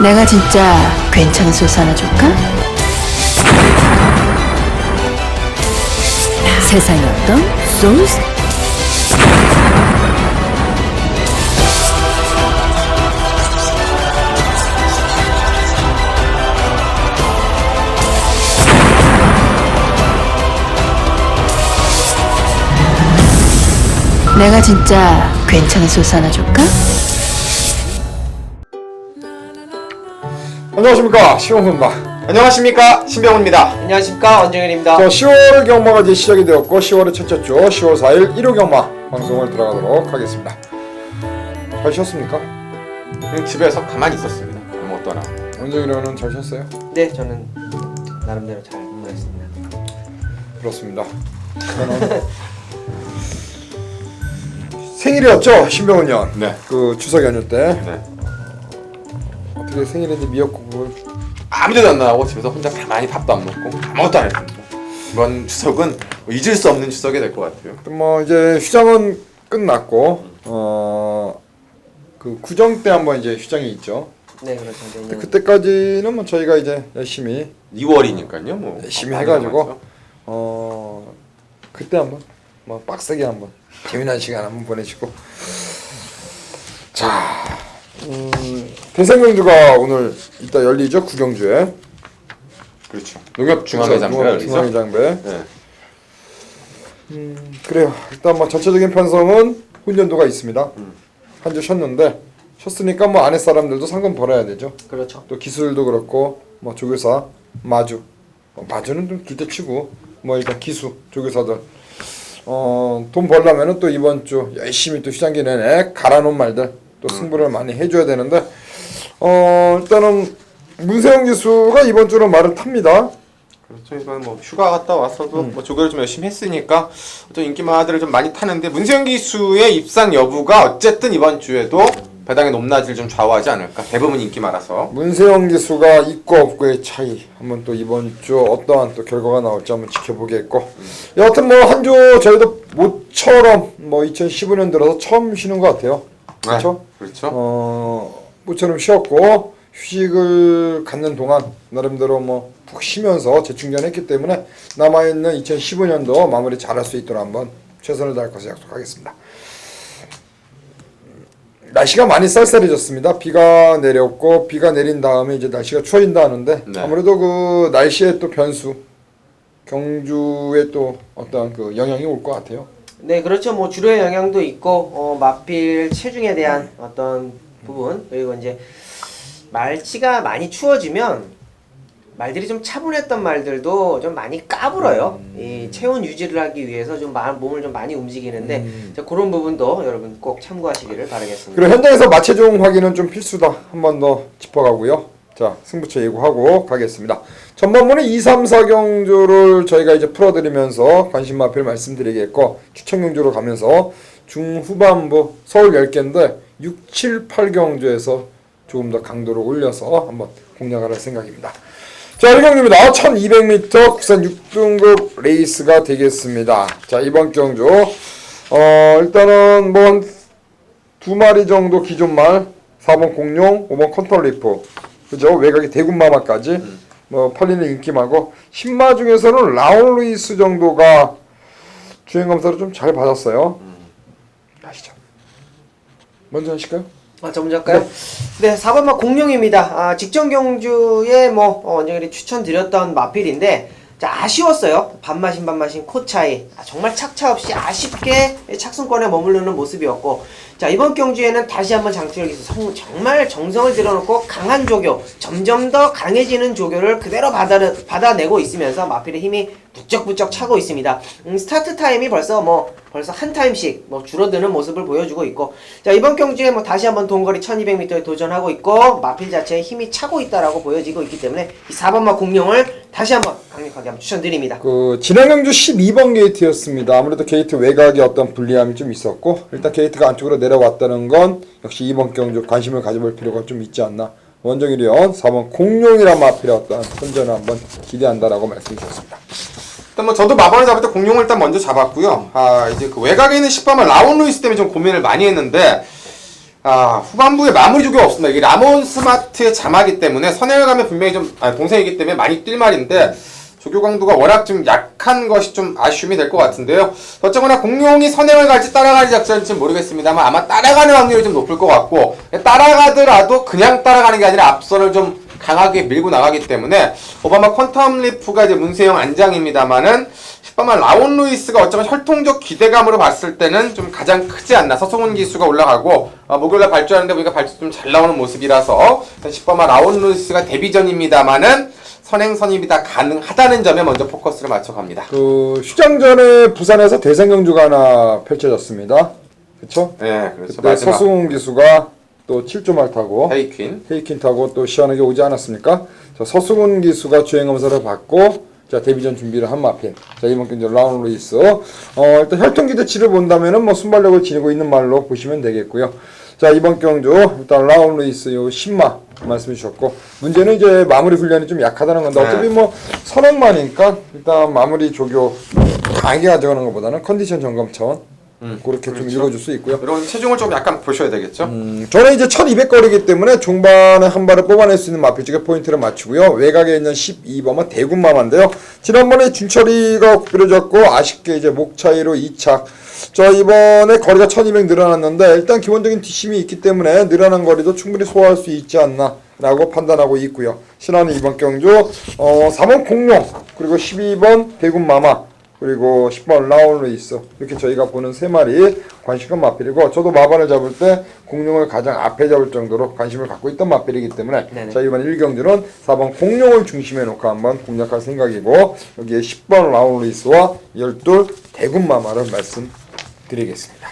내가 진짜 괜찮은 소스 하나 줄까? 세상에 어떤 소스? 내가 진짜 괜찮은 소스 하나 줄까? 안녕하십니까, 시원입니다. 안녕하십니까, 신병훈입니다. 안녕하십니까, 원정현입니다. 자, 10월 경마가 이제 시작이 되었고 10월의 첫째 주 10월 4일 1호 경마 방송을 들어가도록 하겠습니다. 잘 쉬었습니까? 그냥 집에서 가만히 있었습니다. 아무것도 안 하고. 원정이랑은 잘 쉬었어요? 네, 저는 나름대로 잘 보냈습니다. 그렇습니다. 저는 생일이었죠, 신병훈 형. 네. 그 추석 연휴 때. 네. 어떻게 생일인지 미역국을 아무 데도 안 나가고 집에서 혼자 가만히 밥도 안 먹고 아무것도 안 했습니다. 이번 추석은 뭐 잊을 수 없는 추석이 될 것 같아요. 뭐 이제 휴장은 끝났고 그 구정 때 한번 이제 휴장이 있죠. 네, 그렇죠. 근데 그때까지는 뭐 저희가 이제 열심히 2월이니까요. 뭐 열심히 해가지고 그때 한번 뭐 빡세게 한번 재미난 시간 한번 보내시고. 자, 대생경주가 오늘 이따 열리죠, 구경주에. 그렇죠. 농협중앙회장부가 열리죠. 중앙회장배. 네. 그래요. 일단 뭐 전체적인 편성은 훈련도가 있습니다. 한 주 쉬었는데 쉬었으니까 뭐 안에 사람들도 상금 벌어야 되죠. 그렇죠. 또 기술도 그렇고 뭐 조교사, 마주, 마주는 좀 기대치고 뭐 일단 기수, 조교사들 돈 벌려면은 또 이번 주 열심히 또 휴장기 내내 갈아놓은 말들 또 승부를 많이 해줘야 되는데 일단은 문세영 기수가 이번 주는 말을 탑니다. 그렇죠. 이번 뭐 휴가 갔다 와서도 뭐 조교를 좀 열심히 했으니까 어떤 인기마들을 좀 많이 타는데 문세영 기수의 입상 여부가 어쨌든 이번 주에도 배당의 높낮이를 좀 좌우하지 않을까. 대부분 인기마라서. 문세영 기수가 있고 없고의 차이 한번 또 이번 주 어떠한 또 결과가 나올지 한번 지켜보겠고 여하튼 뭐 한 주 저희도 모처럼 뭐 2015년 들어서 처음 쉬는 것 같아요. 그렇죠? 네, 그렇죠. 모처럼 쉬었고 휴식을 갖는 동안 나름대로 뭐 푹 쉬면서 재충전했기 때문에 남아있는 2015년도 마무리 잘할 수 있도록 한번 최선을 다할 것을 약속하겠습니다. 날씨가 많이 쌀쌀해졌습니다. 비가 내렸고 비가 내린 다음에 이제 날씨가 추워진다 하는데 네. 아무래도 그 날씨의 또 변수 경주에 또 어떤 그 영향이 올 것 같아요. 네, 그렇죠. 뭐 주로의 영향도 있고 마필 체중에 대한 어떤 부분 그리고 이제 말치가 많이 추워지면 말들이 좀 차분했던 말들도 좀 많이 까불어요. 이 체온 유지를 하기 위해서 좀 몸을 좀 많이 움직이는데 자, 그런 부분도 여러분 꼭 참고하시기를 바라겠습니다. 그리고 현장에서 마체중 확인은 좀 필수다. 한 번 더 짚어가고요. 자, 승부처 예고하고 가겠습니다. 전반부는 2, 3, 4경주를 저희가 이제 풀어드리면서 관심마필 말씀드리겠고 추천경주로 가면서 중후반부 서울 10개인데 6, 7, 8경주에서 조금 더 강도를 올려서 한번 공략할 생각입니다. 자, 1경주입니다. 1200m 국산 6등급 레이스가 되겠습니다. 자, 이번 경주 일단은 뭐 한 2마리 정도 기존말 4번 공룡, 5번 컨털리프 그죠? 외곽이 대군마마까지 뭐 팔리는 인기마고 신마 중에서는 라온 루이스 정도가 주행검사를 좀 잘 받았어요. 아시죠? 먼저 하실까요? 저 먼저 할까요? 네, 4번마 공룡입니다. 직전 경주에 뭐 원정일이 추천드렸던 마필인데 자, 아쉬웠어요. 반마신 코 차이. 정말 착차 없이 아쉽게 착승권에 머무르는 모습이었고 자, 이번 경주에는 다시 한번 장치를 기해서 정말 정성을 들여놓고 강한 조교, 점점 더 강해지는 조교를 그대로 받아내고 있으면서 마필의 힘이 부쩍부쩍 차고 있습니다. 스타트 타임이 벌써 한 타임씩 줄어드는 모습을 보여주고 있고 자, 이번 경주에 다시 한번 동거리 1200m에 도전하고 있고 마필 자체의 힘이 차고 있다라고 보여지고 있기 때문에 이 4번마 공룡을 다시 한번 강력하게 한번 추천드립니다. 그 지난 경주 12번 게이트였습니다. 아무래도 게이트 외곽에 어떤 불리함이 좀 있었고 일단 게이트가 안쪽으로 내려왔다는 건 역시 이번 경주 관심을 가져볼 필요가 좀 있지 않나. 원정일위원 4번 공룡이란 마필의 어떤 선전을 한번 기대한다라고 말씀해 주셨습니다. 일단 뭐 저도 마방을 잡을 때 공룡을 일단 먼저 잡았고요. 이제 그 외곽에 있는 10번만 라온 루이스 때문에 좀 고민을 많이 했는데 후반부에 마무리 조교가 없습니다. 이게 라몬 스마트의 자마기 때문에 선행을 가면 분명히 좀 동생이기 때문에 많이 뛸 말인데 조교 강도가 워낙 좀 약한 것이 좀 아쉬움이 될 것 같은데요. 어쩌거나 공룡이 선행을 갈지 따라가는 작전일지는 모르겠습니다만 아마 따라가는 확률이 좀 높을 것 같고, 따라가더라도 그냥 따라가는 게 아니라 앞선을 좀 강하게 밀고 나가기 때문에 오바마 퀀텀 리프가 이제 문세영 안장입니다만은 10번만 라온 루이스가 어쩌면 혈통적 기대감으로 봤을 때는 좀 가장 크지 않나. 서성훈 기수가 올라가고 목요일날 발주하는데 보니까 발주 좀 잘 나오는 모습이라서 10번만 라온 루이스가 데뷔전입니다만은 선행 선입이 다 가능하다는 점에 먼저 포커스를 맞춰갑니다. 그 휴장전에 부산에서 대선 경주가 하나 펼쳐졌습니다. 그렇죠? 네, 그렇죠. 그때 마지막 서승훈 기수가 또 7조말 타고 헤이퀸 타고 또 시원하게 오지 않았습니까? 자, 서승훈 기수가 주행 검사를 받고 자 데뷔전 준비를 한 마필. 자 이번 경기 라운 루이스. 일단 혈통 기대치를 본다면은 뭐 순발력을 지니고 있는 말로 보시면 되겠고요. 자 이번 경주 일단 라운 루이스 요 10마 말씀해 주셨고, 문제는 이제 마무리 훈련이 좀 약하다는 건데 어차피 뭐 선행마니까 일단 마무리 조교 강하게 가져가는 것보다는 컨디션 점검 차원 그렇게 그렇죠. 좀 읽어줄 수 있고요. 이런 체중을 좀 약간 보셔야 되겠죠. 저는 이제 1200거리기 때문에 중반에 한 발을 뽑아낼 수 있는 마필 쪽에 포인트를 맞추고요. 외곽에 있는 12번은 대군마마인데요. 지난번에 준철이가 구부려졌고 아쉽게 이제 목 차이로 2착. 자 이번에 거리가 1200 늘어났는데 일단 기본적인 뒷심이 있기 때문에 늘어난 거리도 충분히 소화할 수 있지 않나 라고 판단하고 있고요. 신한은 이번 경주 4번 공룡 그리고 12번 대군마마 그리고 10번 라온 루이스 이렇게 저희가 보는 세 마리 관심간 마필이고, 저도 마반을 잡을 때 공룡을 가장 앞에 잡을 정도로 관심을 갖고 있던 마필이기 때문에 네네. 자 이번 1경주는 4번 공룡을 중심에 놓고 한번 공략할 생각이고, 여기에 10번 라온 루이스와 12 대군마마를 말씀드리겠습니다.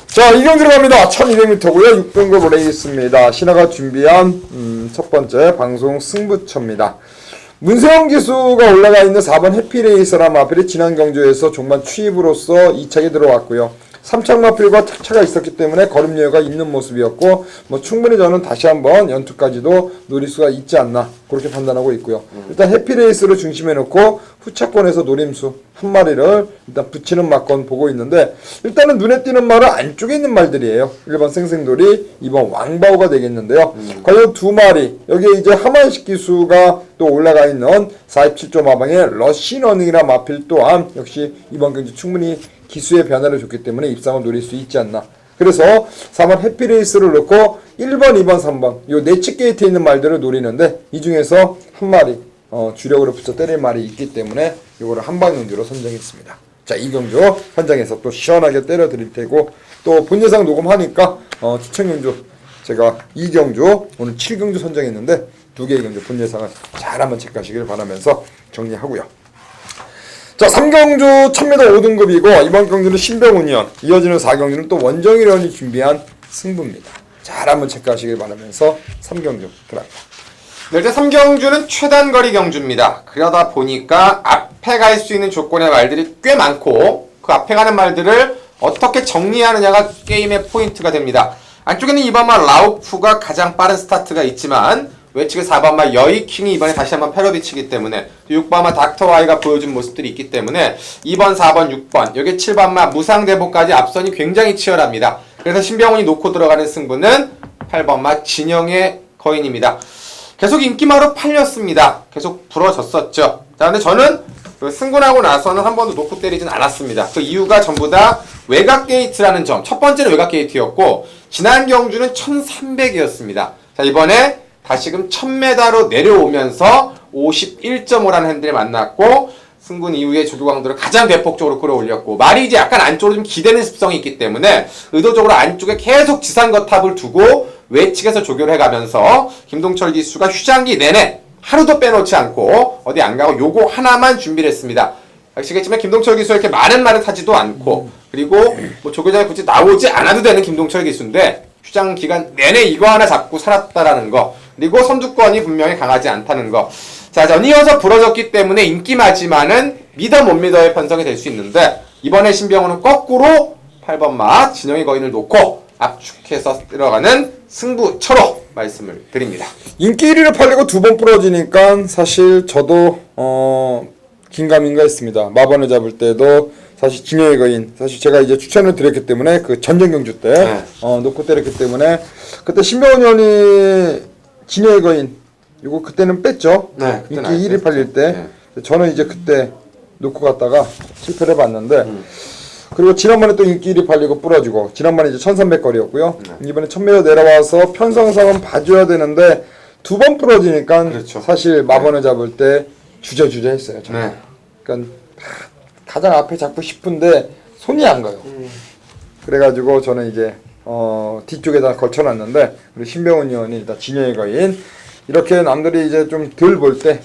자, 이 경기로 갑니다. 1200m고요. 6등급 레이스입니다. 신화가 준비한 첫 번째 방송 승부처입니다. 문세영 기수가 올라가 있는 4번 해피레이서라는 마필이 지난 경주에서 종반 추입으로서 2착에 들어왔고요. 3착 마필과 착차가 있었기 때문에 걸음 여유가 있는 모습이었고, 뭐 충분히 저는 다시 한번 연투까지도 노릴 수가 있지 않나 그렇게 판단하고 있고요. 일단 해피레이스를 중심에 놓고 후차권에서 노림수 한 마리를 일단 붙이는 막건 보고 있는데, 일단은 눈에 띄는 말은 안쪽에 있는 말들이에요. 1번 생생돌이, 2번 왕바오가 되겠는데요. 과연 두 마리, 여기에 이제 하만식 기수가 또 올라가 있는 47조 마방의 러시너닝이라 마필 또한 역시 이번 경기 충분히 기수의 변화를 줬기 때문에 입상을 노릴 수 있지 않나. 그래서 4번 해피레이스를 넣고 1번, 2번, 3번 요 내측 게이트에 있는 말들을 노리는데, 이 중에서 한 마리 주력으로 붙여 때릴 말이 있기 때문에 요거를 한방용주로 선정했습니다. 자, 이 경주 현장에서 또 시원하게 때려 드릴 테고, 또 본예상 녹음하니까 추천경주 제가 2경주 오늘 7경주 선정했는데 2개의 경주 본예상을 잘 한번 체크하시길 바라면서 정리하고요. 자, 3경주 1000m 5등급이고 이번 경주는 신병훈이연, 이어지는 4경주는 또 원정일원이 준비한 승부입니다. 잘 한번 체크하시길 바라면서 3경주 들어갑니다. 네, 일단 3경주는 최단거리 경주입니다. 그러다 보니까 앞에 갈 수 있는 조건의 말들이 꽤 많고, 그 앞에 가는 말들을 어떻게 정리하느냐가 게임의 포인트가 됩니다. 안쪽에는 2번마 라우프가 가장 빠른 스타트가 있지만 외측의 4번마 여이킹이 이번에 다시 한번 패러디 치기 때문에, 6번마 닥터와이가 보여준 모습들이 있기 때문에 2번, 4번, 6번, 여기 7번마 무상대보까지 앞선이 굉장히 치열합니다. 그래서 신병훈이 놓고 들어가는 승부는 8번마 진영의 거인입니다. 계속 인기마로 팔렸습니다. 계속 부러졌었죠. 자, 근데 저는 승분하고 나서는 한 번도 놓고 때리진 않았습니다. 그 이유가 전부 다 외곽 게이트라는 점. 첫 번째는 외곽 게이트였고, 지난 경주는 1300이었습니다. 자, 이번에 다시금 1000m로 내려오면서 51.5라는 핸들을 만났고, 승분 이후에 조교강도를 가장 대폭적으로 끌어올렸고, 말이 이제 약간 안쪽으로 좀 기대는 습성이 있기 때문에 의도적으로 안쪽에 계속 지상거탑을 두고 외측에서 조교를 해가면서 김동철 기수가 휴장기 내내 하루도 빼놓지 않고 어디 안 가고 요거 하나만 준비를 했습니다. 아시겠지만 김동철 기수가 이렇게 많은 말을 타지도 않고, 그리고 뭐 조교장에 굳이 나오지 않아도 되는 김동철 기수인데 휴장 기간 내내 이거 하나 잡고 살았다라는 거, 그리고 선두권이 분명히 강하지 않다는 거. 자, 전이어서 부러졌기 때문에 인기마지만은 믿어 못 믿어의 편성이 될 수 있는데, 이번에 신병훈은 거꾸로 8번마 진영의 거인을 놓고 압축해서 들어가는 승부처로 말씀을 드립니다. 인기 1위를 팔리고 2번 부러지니까 사실 저도 긴가민가 했습니다. 마번을 잡을 때도 사실 진여의 거인 사실 제가 이제 추천을 드렸기 때문에 그 전전 경주 때 네. 놓고 때렸기 때문에 그때 신병훈 의원이 진여의 거인 이거 그때는 뺐죠. 네, 인기 그때는 안 1위 뺐죠. 팔릴 때 저는 이제 그때 놓고 갔다가 실패를 해봤는데 음. 그리고 지난번에 또 인기 1위 팔리고 부러지고 지난번에 이제 1300거리였고요. 네. 이번에 1000m 내려와서 편성상은 봐줘야 되는데 두 번 부러지니까 그렇죠. 사실 마번을 잡을 때 주저주저 했어요. 저는. 네. 그러니까 가장 앞에 잡고 싶은데 손이 안 가요. 그래가지고 저는 이제 뒤쪽에다 걸쳐놨는데 우리 신병훈 의원이 일단 진여의 거인 이렇게 남들이 이제 좀 덜 볼 때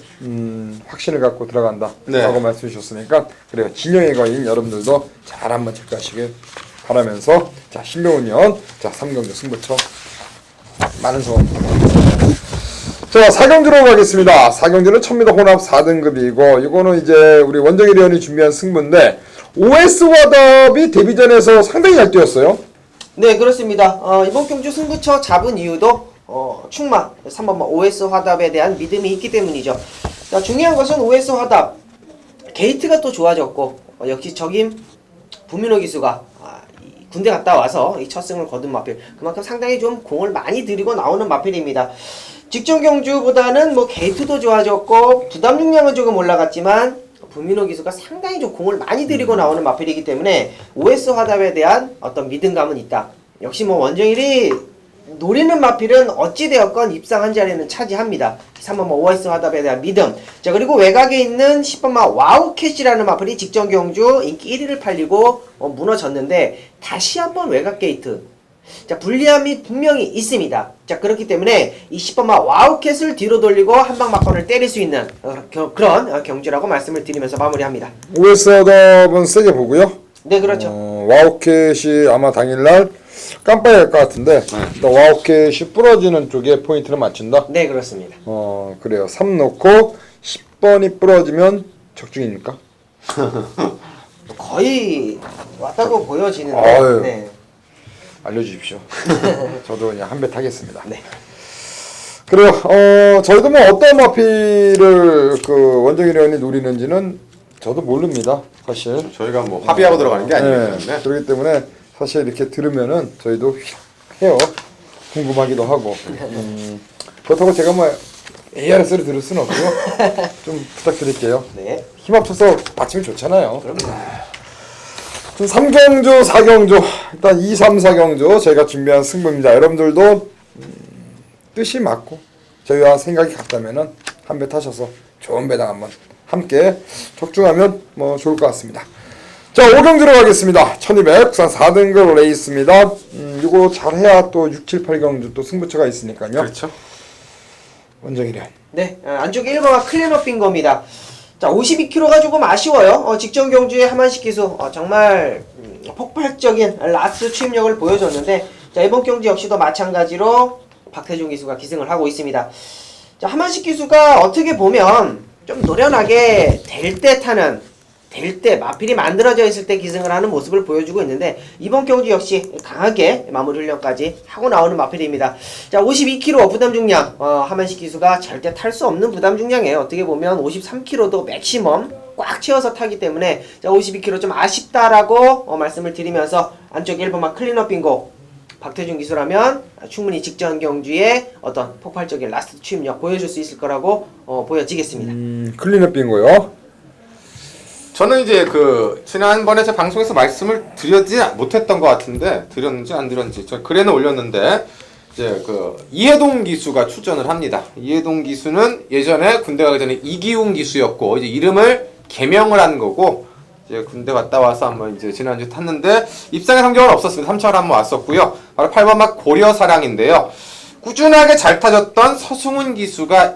확신을 갖고 들어간다 네. 라고 말씀해 주셨으니까 그래요. 진여의 거인 여러분들도 잘 한번 체크하시길 바라면서 자 신병훈 의원 자 3경주 승부처 많은 소원 자 4경주로 가겠습니다. 4경주는 1000m 혼합 4등급이고 이거는 이제 우리 원정일 의원이 준비한 승부인데 OS 화답이 데뷔전에서 상당히 잘 뛰었어요. 네, 그렇습니다. 이번 경주 승부처 잡은 이유도 충마 3번마 OS 화답에 대한 믿음이 있기 때문이죠. 자, 중요한 것은 OS 화답 게이트가 또 좋아졌고 역시 적임 부민호 기수가 이 군대 갔다 와서 이 첫 승을 거둔 마필 그만큼 상당히 좀 공을 많이 들이고 나오는 마필입니다. 직전 경주보다는 뭐 게이트도 좋아졌고 부담 중량은 조금 올라갔지만 부민호 기수가 상당히 좀 공을 많이 들이고 나오는 마필이기 때문에 OS 화답에 대한 어떤 믿음감은 있다. 역시 뭐 원정일이 노리는 마필은 어찌되었건 입상 한 자리는 차지합니다. 3번마 OS 화답에 대한 믿음. 자, 그리고 외곽에 있는 10번마 와우캣이라는 마필이 직전 경주 인기 1위를 팔리고 무너졌는데 다시 한번 외곽 게이트. 자, 불리함이 분명히 있습니다. 자, 그렇기 때문에 이 10번마 와우캣을 뒤로 돌리고 한방 막건을 때릴 수 있는 그런 경주라고 말씀을 드리면서 마무리합니다. OS 화답은 세게 보고요. 네, 그렇죠. 와우캣이 아마 당일날 깜빡일 것 같은데 일단 와우캣이 부러지는 쪽에 포인트를 맞춘다. 네, 그렇습니다. 그래요. 3 놓고 10번이 부러지면 적중입니까? 거의 왔다고 보여지는데. 아유. 네. 알려주십시오. 저도 그냥 한 배 타겠습니다. 네. 그래요. 저희도 뭐 어떤 마필을 그 원정일 의원이 노리는지는 저도 모릅니다. 사실. 저희가 뭐 합의하고 들어가는 게 아니기 네, 때문에 그렇기 때문에 사실 이렇게 들으면은 저희도 해요. 궁금하기도 하고. 그렇다고 제가 뭐 ARS를 들을 수는 없고요. 좀 부탁드릴게요. 네. 힘 합쳐서 받치면 좋잖아요. 좀 3경주, 4경주, 일단 2, 3, 4경주 저희가 준비한 승부입니다. 여러분들도 뜻이 맞고 저희와 생각이 같다면은 한 배 타셔서 좋은 배당 한번 함께 적중하면 뭐 좋을 것 같습니다. 자, 5경주로 가겠습니다. 1200 국산 4등급 레이스입니다. 이거 잘해야 또 6, 7, 8경주 또 승부처가 있으니까요. 그렇죠. 원정이래. 네, 안쪽에 1번가 클린업인 겁니다. 자, 52kg가 조금 아쉬워요. 직전 경주의 하만식 기수 정말 폭발적인 라스트 추임력을 보여줬는데 자, 이번 경주 역시도 마찬가지로 박태준 기수가 기승을 하고 있습니다. 자, 하만식 기수가 어떻게 보면 좀 노련하게 될 때 마필이 만들어져 있을 때 기승을 하는 모습을 보여주고 있는데 이번 경주 역시 강하게 마무리 훈련까지 하고 나오는 마필입니다. 자, 52kg 부담 중량 하만식 기수가 절대 탈 수 없는 부담 중량이에요. 어떻게 보면 53kg도 맥시멈 꽉 채워서 타기 때문에 자, 52kg 좀 아쉽다라고 말씀을 드리면서 안쪽 1번만 클린업 빙고 박태준 기수라면 충분히 직전 경주에 어떤 폭발적인 라스트 추임력 보여줄 수 있을 거라고 보여지겠습니다. 클린업 빙고요. 저는 이제 그 지난번에 제 방송에서 말씀을 드리지 못했던 것 같은데 드렸는지 안 드렸는지 저 글에는 올렸는데 이제 그 이해동 기수가 출전을 합니다. 이해동 기수는 예전에 군대 가기 전에 이기웅 기수였고 이제 이름을 개명을 한 거고 이제 군대 갔다 와서 한번 이제 지난주 탔는데 입상의 성적은 없었습니다. 3차로 한번 왔었고요. 바로 8번 막 고려사랑인데요. 꾸준하게 잘 타줬던 서승훈 기수가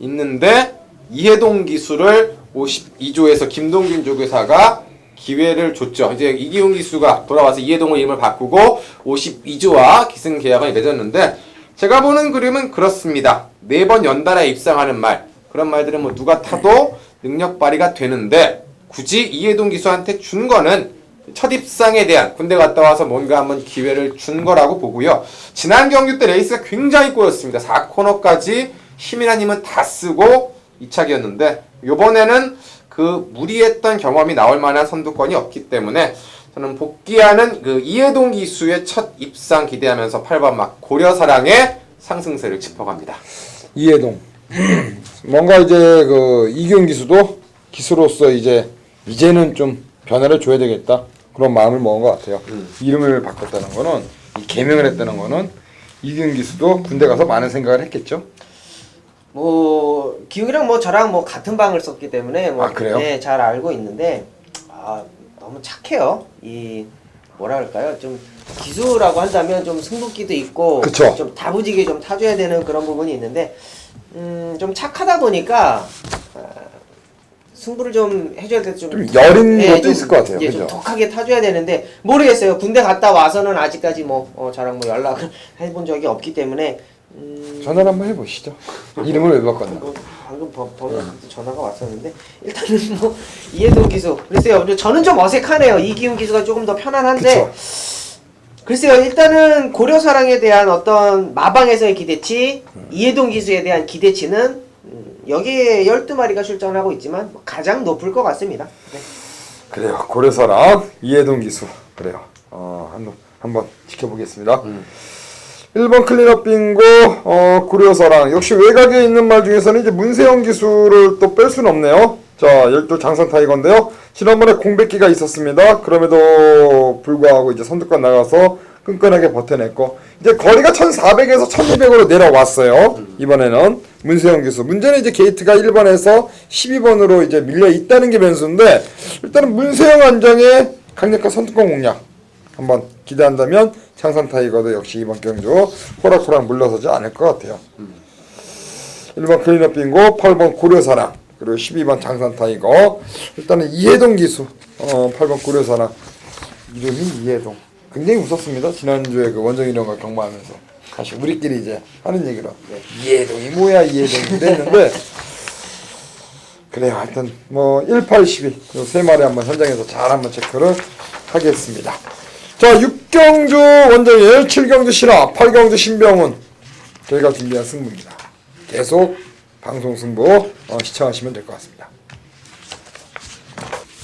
있는데 이해동 기수를 52조에서 김동균 조교사가 기회를 줬죠. 이제 이기훈 기수가 돌아와서 이해동의 이름을 바꾸고 52조와 기승 계약을 맺었는데 제가 보는 그림은 그렇습니다. 매번 연달아 입상하는 말 그런 말들은 뭐 누가 타도 능력 발휘가 되는데 굳이 이해동 기수한테 준 거는 첫 입상에 대한 군대 갔다 와서 뭔가 한번 기회를 준 거라고 보고요. 지난 경주 때 레이스가 굉장히 꼬였습니다. 4코너까지 힘이나 힘은 다 쓰고 2차기였는데 요번에는 그 무리했던 경험이 나올 만한 선두권이 없기 때문에 저는 복귀하는 그 이해동 기수의 첫 입상 기대하면서 8번 막 고려사랑의 상승세를 짚어갑니다. 이해동. 뭔가 이제 그 이기훈 기수도 기수로서 이제는 좀 변화를 줘야 되겠다 그런 마음을 먹은 것 같아요. 이름을 바꿨다는 거는 이 개명을 했다는 거는 이기훈 기수도 군대 가서 많은 생각을 했겠죠. 뭐 기욱이랑 뭐 저랑 뭐 같은 방을 썼기 때문에 뭐 아, 그래요? 네, 잘 알고 있는데 너무 착해요. 이 뭐라 할까요? 좀 기수라고 한다면 좀 승부기도 있고 그쵸. 좀 다부지게 좀 타줘야 되는 그런 부분이 있는데 좀 착하다 보니까 승부를 좀 해줘야 돼. 좀 여린 것도 있을 것 같아요. 좀 그죠? 독하게 타줘야 되는데 모르겠어요. 군대 갔다 와서는 아직까지 뭐 저랑 뭐 연락을 해본 적이 없기 때문에 전화를 한번 해보시죠. 이름을 왜 바꿨나? 방금 그때 전화가 왔었는데 일단은 뭐 이해동 기수 글쎄요 저는 좀 어색하네요. 이기훈 기수가 조금 더 편안한데 그쵸. 글쎄요 일단은 고려사랑에 대한 어떤 마방에서의 기대치 이해동 기수에 대한 기대치는 여기에 12마리가 출전을 하고 있지만 뭐 가장 높을 것 같습니다. 네. 그래요. 고려사랑 이해동 기수. 그래요. 한번 지켜보겠습니다. 1번 클린업 빙고 고려사랑 역시 외곽에 있는 말 중에서는 이제 문세영 기수를 또 뺄 수는 없네요. 자 12 장산 타이거인데요. 지난번에 공백기가 있었습니다. 그럼에도 불구하고 이제 선두권 나가서 끈끈하게 버텨냈고 이제 거리가 1400에서 1200으로 내려왔어요. 이번에는 문세영 기수. 문제는 이제 게이트가 1번에서 12번으로 이제 밀려 있다는 게 변수인데 일단은 문세영 안정의 강력한 선두권 공략 한번 기대한다면 장산 타이거도 역시 이번 경주 호락호락 물러서지 않을 것 같아요. 1번 클린업 빙고, 8번 고려사랑, 그리고 12번 장산 타이거. 일단은 이해동 기수, 8번 고려사랑. 이름이 이해동. 굉장히 웃었습니다. 지난주에 그 원정이령과 경마하면서. 사실 우리끼리 이제 하는 얘기로 이해동이 뭐야 이해동인데 했는데 그래요. 하여튼 뭐 1, 8, 12 요 세 마리 한번 현장에서 잘 한번 체크를 하겠습니다. 자 6경주 원정일, 7경주 신화, 8경주 신병훈 저희가 준비한 승부입니다. 계속 방송 승부 시청하시면 될 것 같습니다.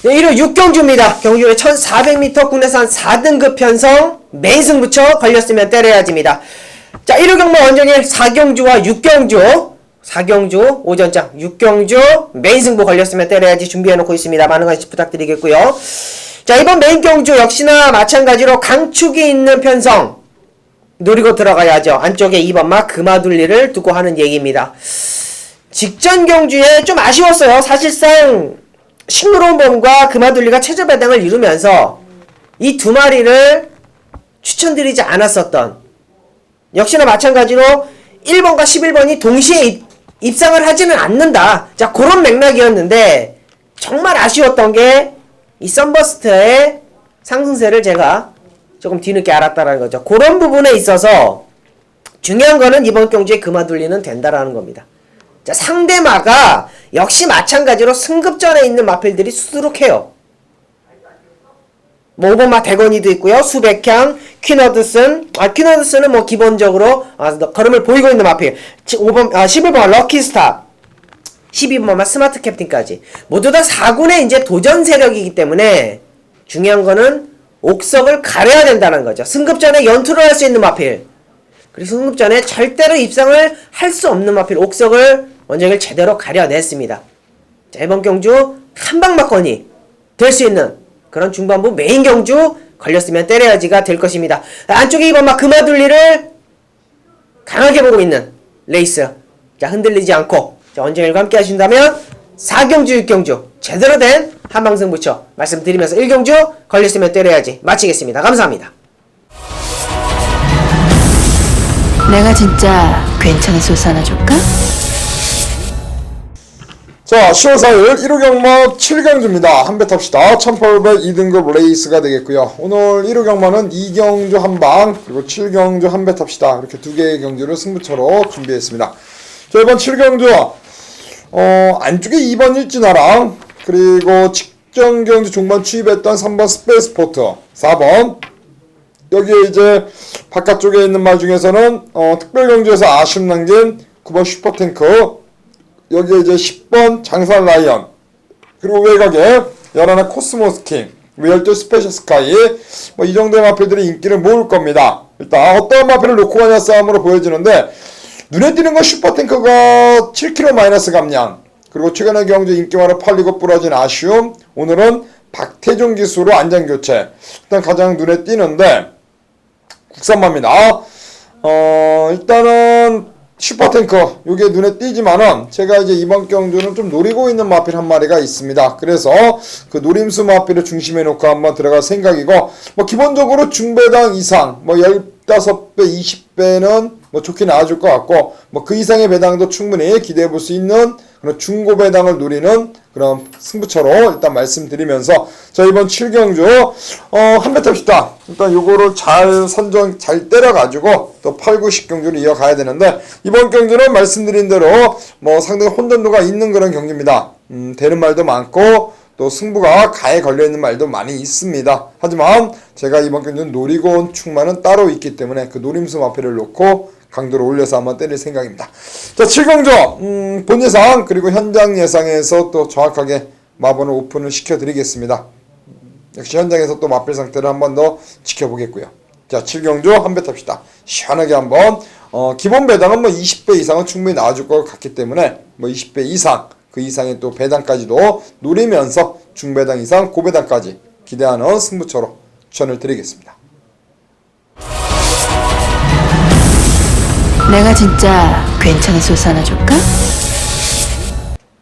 네, 1호 6경주입니다. 경주의 1400m 국내산 4등급 편성 메인 승부처 걸렸으면 때려야지입니다. 자 1호 경마 원정일 4경주와 6경주 4경주 오전장 6경주 메인 승부 걸렸으면 때려야지 준비해놓고 있습니다. 많은 관심 부탁드리겠고요. 자 이번 메인 경주 역시나 마찬가지로 강축이 있는 편성 노리고 들어가야죠. 안쪽에 2번마 금화둘리를 두고 하는 얘기입니다. 직전 경주에 좀 아쉬웠어요. 사실상 싱그러운범과 금화둘리가 최저 배당을 이루면서 이 두 마리를 추천드리지 않았었던 역시나 마찬가지로 1번과 11번이 동시에 입상을 하지는 않는다. 자 그런 맥락이었는데 정말 아쉬웠던 게 이 썬버스터의 상승세를 제가 조금 뒤늦게 알았다라는 거죠. 그런 부분에 있어서 중요한 거는 이번 경주에 금화둘리는 된다라는 겁니다. 자, 상대마가 역시 마찬가지로 승급전에 있는 마필들이 수두룩해요. 뭐 5번마 대건이도 있고요. 수백향, 퀸어드슨. 퀸어드슨은 뭐 기본적으로 걸음을 보이고 있는 마필. 11번 럭키스타. 12번마 스마트 캡틴까지 모두 다 4군의 이제 도전 세력이기 때문에 중요한 거는 옥석을 가려야 된다는 거죠. 승급전에 연투를 할 수 있는 마필 그리고 승급전에 절대로 입상을 할 수 없는 마필 옥석을 원정일 제대로 가려냈습니다. 자, 이번 경주 한방막건이 될 수 있는 그런 중반부 메인 경주 걸렸으면 때려야지가 될 것입니다. 안쪽에 2번마 금화둘리를 강하게 보고 있는 레이스 자 흔들리지 않고 자, 원정일과 함께 하신다면 4경주 6경주 제대로 된 한방승부처 말씀드리면서 1경주 걸렸으면 때려야지 마치겠습니다. 감사합니다. 내가 진짜 괜찮은 소스 하나 줄까? 자 10월 4일 1호 경마 7경주입니다. 한 배 탑시다. 1800 2등급 레이스가 되겠고요. 오늘 1호 경마는 2경주 한방 그리고 7경주 한 배 탑시다. 이렇게 두 개의 경주를 승부처로 준비했습니다. 자 이번 7경주 안쪽에 2번 일진화랑 그리고 직전 경주 종반 취입했던 3번 스페이스포트 4번 여기에 이제 바깥쪽에 있는 말 중에서는 특별 경주에서 아쉬움 남긴 9번 슈퍼탱크 여기에 이제 10번 장산 라이언 그리고 외곽에 연하나 코스모스킹, 위얼드 스페셜 스카이, 뭐 이 정도의 마필들이 인기를 모을 겁니다. 일단 어떤 마필을 놓고 가냐 싸움으로 보여지는데 눈에 띄는 건 슈퍼탱크가 7kg 마이너스 감량, 그리고 최근의 경주 인기만으로 팔리고 부러진 아쉬움, 오늘은 박태종 기수로 안전교체. 일단 가장 눈에 띄는데 국산마입니다. 일단은 슈퍼탱크 요게 눈에 띄지만은 제가 이제 이번 경주는 좀 노리고 있는 마필 한 마리가 있습니다. 그래서 그 노림수 마필을 중심에 놓고 한번 들어갈 생각이고, 뭐 기본적으로 중배당 이상 뭐 15배 20배는 뭐 좋게 나와줄 것 같고, 뭐 그 이상의 배당도 충분히 기대해 볼 수 있는 그런 중고 배당을 노리는 그런 승부처로 일단 말씀드리면서, 자 이번 7경주 한 배 탑시다. 일단 요거를 잘 선정 잘 때려가지고 또 8, 9, 10경주를 이어가야 되는데, 이번 경주는 말씀드린 대로 뭐 상당히 혼돈도가 있는 그런 경기입니다. 되는 말도 많고 또 승부가 가에 걸려있는 말도 많이 있습니다. 하지만 제가 이번 경주는 노리고 온 충만은 따로 있기 때문에 그 노림수 마필을 놓고 강도를 올려서 한번 때릴 생각입니다. 자 7경주 본 예상 그리고 현장 예상에서 또 정확하게 마번을 오픈을 시켜드리겠습니다. 역시 현장에서 또 마필 상태를 한번 더 지켜보겠고요. 자 7경주 한 배 탑시다. 시원하게 한번 기본 배당은 뭐 20배 이상은 충분히 나와줄 것 같기 때문에 뭐 20배 이상 그 이상의 또 배당까지도 노리면서 중배당 이상 고배당까지 기대하는 승부처로 추천을 드리겠습니다. 내가 진짜 괜찮은 소스 하나 줄까?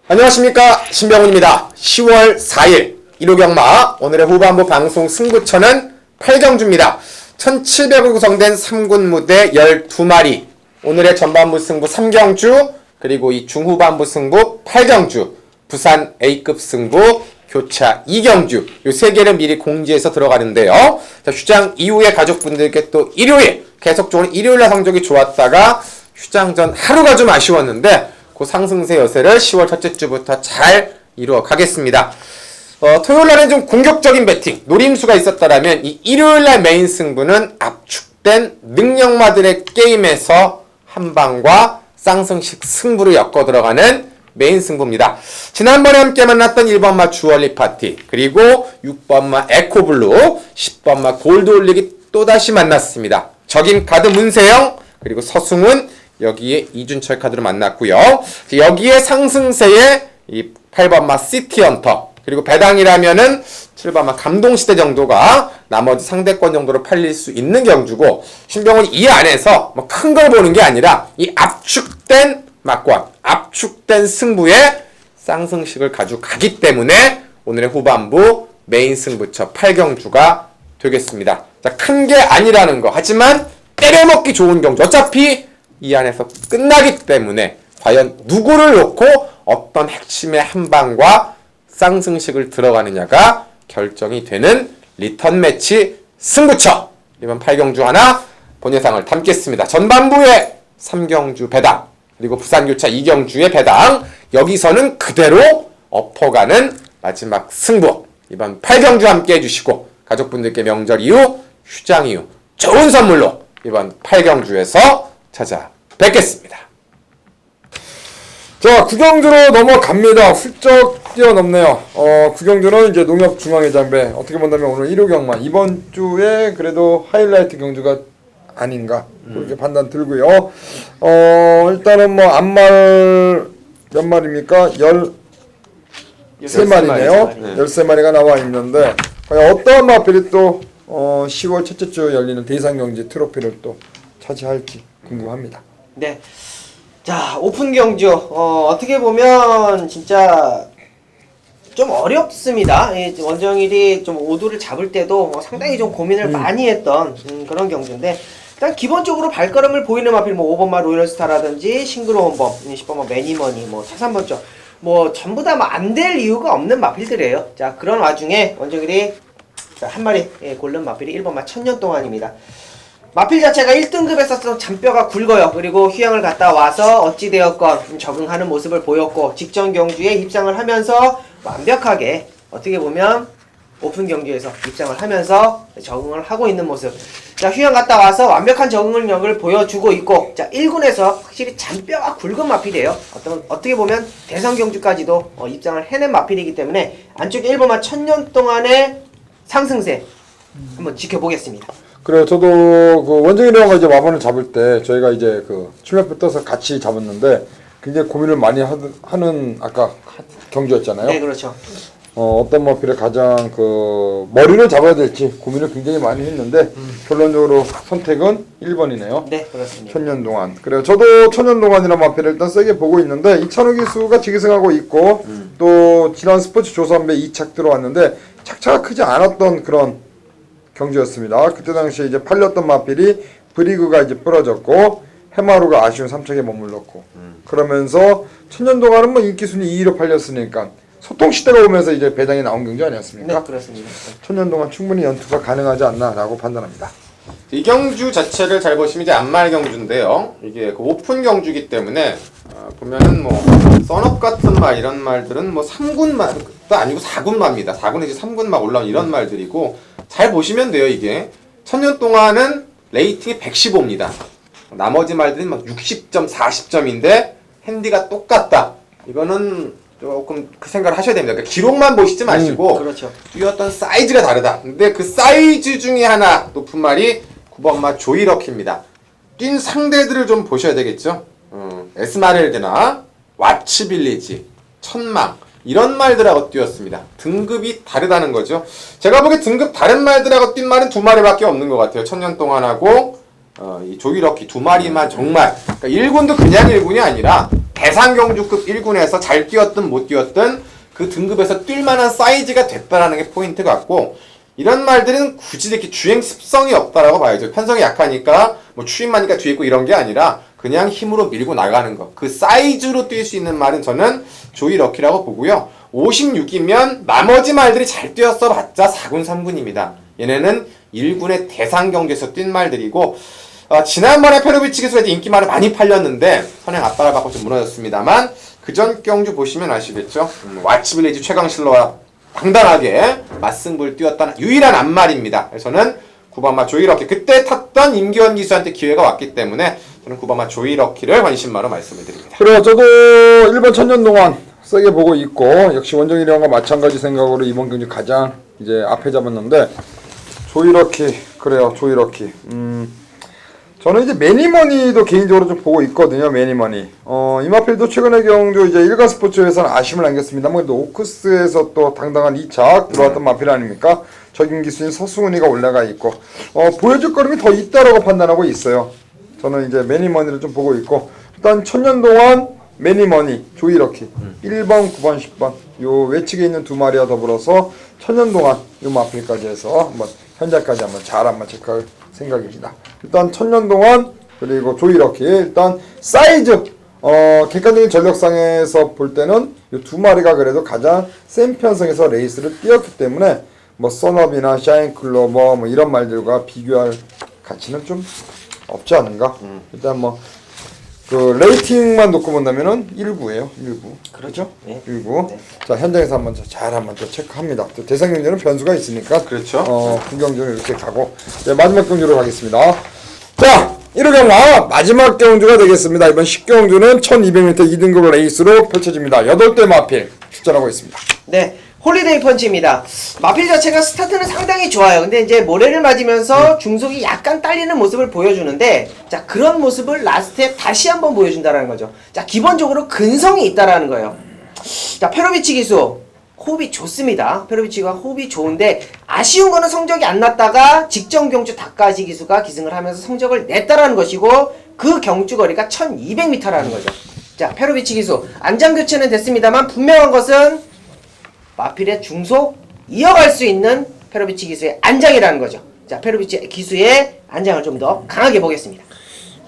안녕하십니까, 신병훈입니다. 10월 4일 1호 경마 오늘의 후반부 방송 승부처는 8경주입니다. 1700으로 구성된 3군 무대 12마리, 오늘의 전반부 승부 3경주, 그리고 이 중후반부 승부 8경주, 부산 A급 승부 교차 2경주, 요 3개를 미리 공지해서 들어가는데요. 자, 휴장 이후에 가족분들께 또 일요일, 계속적으로 일요일날 성적이 좋았다가 휴장 전 하루가 좀 아쉬웠는데 그 상승세 여세를 10월 첫째 주부터 잘 이루어 가겠습니다. 토요일날은 좀 공격적인 배팅, 노림수가 있었다라면 이 일요일날 메인 승부는 압축된 능력마들의 게임에서 한방과 쌍승식 승부를 엮어 들어가는 메인 승부입니다. 지난번에 함께 만났던 1번마 주얼리 파티, 그리고 6번마 에코블루, 10번마 골드 올리기 또다시 만났습니다. 적임 카드 문세영, 그리고 서승훈, 여기에 이준철 카드로 만났고요. 여기에 상승세에 이 8번마 시티헌터, 그리고 배당이라면은 7번마 감동시대 정도가 나머지 상대권 정도로 팔릴 수 있는 경주고, 신병훈이 이 안에서 뭐 큰 걸 보는 게 아니라 이 압축된 막권, 압축된 승부에 쌍승식을 가져가기 때문에 오늘의 후반부 메인 승부처 8경주가 되겠습니다. 자, 큰 게 아니라는 거, 하지만 때려먹기 좋은 경주, 어차피 이 안에서 끝나기 때문에 과연 누구를 놓고 어떤 핵심의 한방과 쌍승식을 들어가느냐가 결정이 되는 리턴 매치 승부처, 이번 8경주 하나 본예상을 담겠습니다. 전반부에 3경주 배당, 그리고 부산교차 2경주의 배당, 여기서는 그대로 엎어가는 마지막 승부, 이번 8경주 함께 해주시고 가족분들께 명절 이후, 휴장 이후 좋은 선물로 이번 8경주에서 찾아뵙겠습니다. 자 9경주로 넘어갑니다. 훌쩍 뛰어넘네요. 9경주는 이제 농협중앙회장배, 어떻게 본다면 오늘 1호 경마, 이번 주에 그래도 하이라이트 경주가 아닌가 그렇게 판단 들고요. 일단은 뭐 암말 몇 마리입니까? 13마리네요. 13마리가 나와 있는데 과연 어떠한 마필이 또 10월 첫째 주 열리는 대상경제 트로피를 또 차지할지 궁금합니다. 네. 자, 오픈 경주 어떻게 보면 진짜 좀 어렵습니다. 원정일이 좀 오두를 잡을 때도 상당히 좀 고민을 많이 했던 그런 경주인데, 일단 기본적으로 발걸음을 보이는 마필, 뭐 5번마 로열스타라든지 싱그러운범, 10번마 매니머니, 뭐 차산번쩍, 뭐 전부 다 안 될 이유가 없는 마필들이에요. 자, 그런 와중에 원정일이 한 마리 고른 마필이 1번마 천년 동안입니다. 마필 자체가 1등급에서 잔뼈가 굵어요. 그리고 휴양을 갔다 와서 어찌되었건 적응하는 모습을 보였고, 직전 경주에 입상을 하면서 완벽하게 어떻게 보면 오픈 경기에서 입장을 하면서 적응을 하고 있는 모습. 자, 휴양 갔다 와서 완벽한 적응력을 보여주고 있고, 자, 1군에서 확실히 잔뼈가 굵은 마필이에요. 어떻게 보면 대선 경주까지도 입장을 해낸 마필이기 때문에 안쪽에 1번만 1000년 동안의 상승세 한번 지켜보겠습니다. 그래요. 저도 그 원정이랑과 이제 마번을 잡을 때 저희가 이제 그 출마표 떠서 같이 잡았는데 굉장히 고민을 많이 하는 아까 경주였잖아요. 네, 그렇죠. 어떤 마필에 가장 그 머리를 잡아야 될지 고민을 굉장히 많이 했는데 결론적으로 선택은 1번이네요. 네, 그렇습니다. 천년동안. 그래요. 저도 천년동안이라는 마필을 일단 세게 보고 있는데 이찬호 기수가 지기승하고 있고 또 지난 스포츠 조선배 2착 들어왔는데 착차가 크지 않았던 그런 경주였습니다. 그때 당시에 이제 팔렸던 마필이 브리그가 이제 부러졌고 해마루가 아쉬운 3착에 머물렀고 그러면서 천년동안은 뭐 인기순위 2위로 팔렸으니까 소통시대가 오면서 이제 배당이 나온 경주 아니었습니까? 네, 그렇습니다. 천년 동안 충분히 연투가 가능하지 않나라고 판단합니다. 이 경주 자체를 잘 보시면 이제 안말 경주인데요. 이게 그 오픈 경주기 때문에 보면은 뭐 썬업 같은 말 이런 말들은 뭐 3군 말도 아니고 4군 말입니다. 4군 내지 3군 말 올라온 이런 말들이고 잘 보시면 돼요. 이게 천년 동안은 레이팅이 115입니다. 나머지 말들은 막 60점, 40점인데 핸디가 똑같다. 이거는 조금 그 생각을 하셔야 됩니다. 그러니까 기록만 보시지 마시고 그렇죠. 뛰었던 사이즈가 다르다. 근데 그 사이즈 중에 하나 높은 말이 9번마 조이럭키입니다. 뛴 상대들을 좀 보셔야 되겠죠. 에스마렐드나 왓츠빌리지, 천망 이런 말들하고 뛰었습니다. 등급이 다르다는 거죠. 제가 보기에 등급 다른 말들하고 뛴 말은 2마리밖에 없는 것 같아요. 천년 동안 하고 이 조이럭키 2마리만 정말 그러니까 1군도 그냥 1군이 아니라 대상경주급 1군에서 잘 뛰었든 못 뛰었든 그 등급에서 뛸만한 사이즈가 됐다라는 게 포인트 같고 이런 말들은 굳이 이렇게 주행 습성이 없다라고 봐야죠. 편성이 약하니까 뭐 추임하니까 뒤에 있고 이런 게 아니라 그냥 힘으로 밀고 나가는 거. 그 사이즈로 뛸 수 있는 말은 저는 조이 럭키라고 보고요. 56이면 나머지 말들이 잘 뛰었어 봤자 4군 3군입니다. 얘네는 1군의 대상경주에서 뛴 말들이고 지난번에 페로비치 기수가 인기 말을 많이 팔렸는데 선행 압박을 받고 좀 무너졌습니다만 그전 경주 보시면 아시겠죠? 왓츠빌리지 최강실러와 당당하게 맞승부를 뛰었던 유일한 안말입니다. 저는 9번마 조이럭키 그때 탔던 임기원 기수한테 기회가 왔기 때문에 저는 9번마 조이럭키를 관심마로 말씀을 드립니다. 그래요. 저도 1번 천년 동안 세게 보고 있고 역시 원정이랑과 마찬가지 생각으로 이번 경주 가장 이제 앞에 잡았는데 조이럭키 그래요. 조이럭키 저는 이제 매니머니도 개인적으로 좀 보고 있거든요. 매니머니. 이마필도 최근의 경주 이제 일간 스포츠에서는 아쉬움을 남겼습니다만 그래도 오크스에서 또 당당한 2착 들어왔던 마필 아닙니까? 적임 기수인 서승훈이가 올라가 있고 보여줄 거름이 더 있다라고 판단하고 있어요. 저는 이제 매니머니를 좀 보고 있고 일단 천년 동안 매니머니 조이럭키 1번, 9번, 10번 요 외측에 있는 두 마리와 더불어서 천년 동안 요 마필까지 해서 한번 현재까지 한번 체크할 생각입니다. 일단 천년 동안 그리고 조이럭키 일단 사이즈 객관적인 전력상에서 볼 때는 이 두 마리가 그래도 가장 센 편성에서 레이스를 뛰었기 때문에 뭐 썬업이나 샤인클로버 뭐 이런 말들과 비교할 가치는 좀 없지 않은가. 일단 뭐 그 레이팅만 놓고 본다면은 1구예요. 1구. 그렇죠? 네. 1구. 네. 자, 현장에서 한번 잘 한번 또 체크합니다. 또 대상 경주는 변수가 있으니까. 그렇죠. 군 경주는 이렇게 가고. 네, 마지막 경주로 가겠습니다. 자, 1호경마 마지막 경주가 되겠습니다. 이번 10경주는 1200m 2등급 레이스로 펼쳐집니다. 8대 마필 출전하고 있습니다. 네. 홀리데이 펀치입니다. 마필 자체가 스타트는 상당히 좋아요. 근데 이제 모래를 맞으면서 중속이 약간 딸리는 모습을 보여주는데 자 그런 모습을 라스트에 다시 한번 보여준다라는 거죠. 자 기본적으로 근성이 있다라는 거예요. 자 페로비치 기수 호흡이 좋습니다. 페로비치가 호흡이 좋은데 아쉬운 거는 성적이 안 났다가 직전 경주 다까지 기수가 기승을 하면서 성적을 냈다라는 것이고 그 경주 거리가 1200m라는 거죠. 자 페로비치 기수 안장 교체는 됐습니다만 분명한 것은 마필의 중속 이어갈 수 있는 페로비치 기수의 안장이라는 거죠. 자, 페로비치 기수의 안장을 좀 더 강하게 보겠습니다.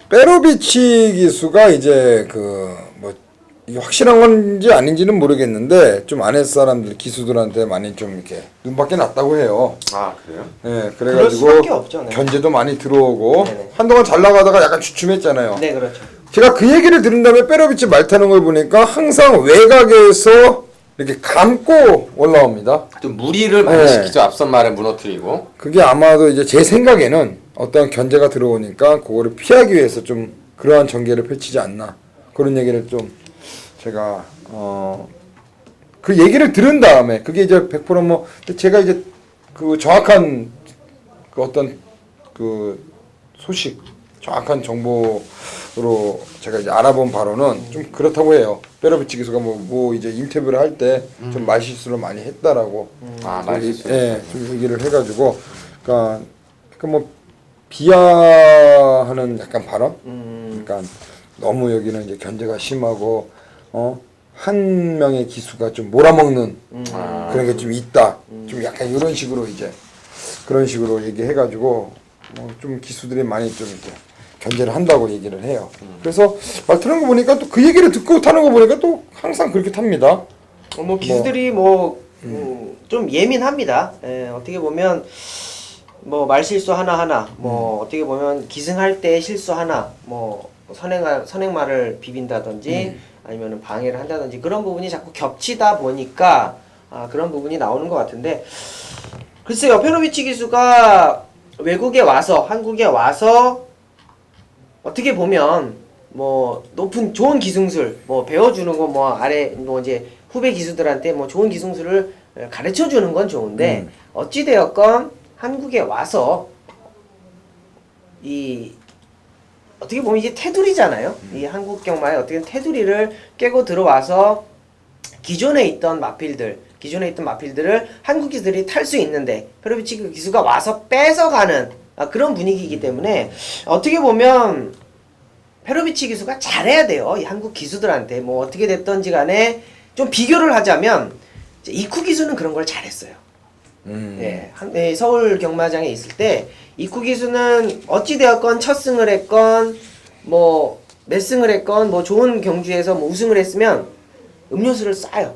페로비치 기수가 이제 뭐 이게 확실한 건지 아닌지는 모르겠는데 좀 아랫 사람들 기수들한테 많이 좀 이렇게 눈밖에 났다고 해요. 아 그래요? 네, 그럴 수밖에 그래가지고 없죠, 네. 견제도 많이 들어오고 네네. 한동안 잘 나가다가 약간 주춤했잖아요. 네, 그렇죠. 제가 그 얘기를 들은 다음에 페로비치 말 타는 걸 보니까 항상 외곽에서 이렇게 감고 올라옵니다. 좀 무리를 많이 네. 시키죠. 앞선 말에 무너뜨리고. 그게 아마도 이제 제 생각에는 어떤 견제가 들어오니까 그거를 피하기 위해서 좀 그러한 전개를 펼치지 않나 그런 얘기를 좀 제가 그 얘기를 들은 다음에 그게 이제 100%뭐 제가 이제 그 정확한 그 어떤 그 소식 정확한 정보로 제가 이제 알아본 바로는 좀 그렇다고 해요. 페로비치 기수가 뭐 이제 인터뷰를 할 때 좀 말실수를 많이 했다라고 말실수. 예, 좀 얘기를 해가지고 그러니까 뭐 비하하는 약간 발언. 그러니까 너무 여기는 이제 견제가 심하고 한 명의 기수가 좀 몰아먹는 그런 게 좀 있다. 좀 약간 이런 식으로 이제 그런 식으로 얘기해가지고 좀 기수들이 많이 좀 이제 견제를 한다고 얘기를 해요. 그래서 말 타는 거 보니까 또 그 얘기를 듣고 타는 거 보니까 또 항상 그렇게 탑니다. 뭐 기수들이 좀 예민합니다. 예, 어떻게 보면 뭐 말실수 하나 뭐 어떻게 보면 기승할 때 실수 하나 뭐 선행말을 비빈다든지 아니면 방해를 한다든지 그런 부분이 자꾸 겹치다 보니까 그런 부분이 나오는 것 같은데 글쎄요 페로비치 기수가 외국에 와서 한국에 와서 어떻게 보면 뭐 높은 좋은 기승술 뭐 배워주는 거 뭐 아래 뭐 이제 후배 기수들한테 뭐 좋은 기승술을 가르쳐 주는 건 좋은데 어찌 되었건 한국에 와서 이 어떻게 보면 이제 테두리잖아요. 이 한국 경마에 어떻게 테두리를 깨고 들어와서 기존에 있던 마필들을 한국 기수들이 탈 수 있는데 페로비치 기수가 와서 뺏어가는 그런 분위기이기 때문에 어떻게 보면 페로비치 기수가 잘해야 돼요. 이 한국 기수들한테 뭐 어떻게 됐던지 간에 좀 비교를 하자면 이쿠 기수는 그런 걸 잘했어요. 예, 서울 경마장에 있을 때 이쿠 기수는 어찌 되었건 첫 승을 했건 뭐 몇 승을 했건 뭐 좋은 경주에서 뭐 우승을 했으면 음료수를 싸요.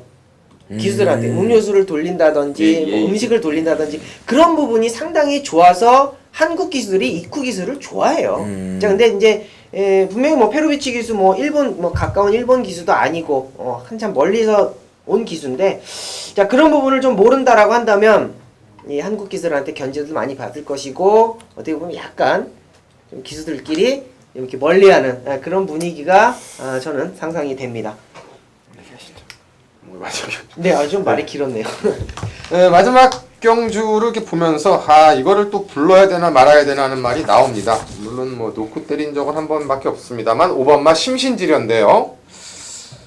기수들한테 음료수를 돌린다든지 뭐 음식을 돌린다든지 그런 부분이 상당히 좋아서 한국 기수들이 이쿠 기수를 좋아해요. 자, 근데 이제 분명히 뭐 페로비치 기수 뭐 일본 뭐 가까운 일본 기수도 아니고 한참 멀리서 온 기수인데 자 그런 부분을 좀 모른다라고 한다면 이 한국 기수들한테 견제도 많이 받을 것이고 어떻게 보면 약간 좀 기수들끼리 이렇게 멀리하는 그런 분위기가 저는 상상이 됩니다. 네, 좀 말이 길었네요. 네, 마지막 경주를 이렇게 보면서 이거를 또 불러야 되나 말아야 되나 하는 말이 나옵니다. 물론 뭐 놓고 때린 적은 한 번밖에 없습니다만 5번마 심신지려인데요.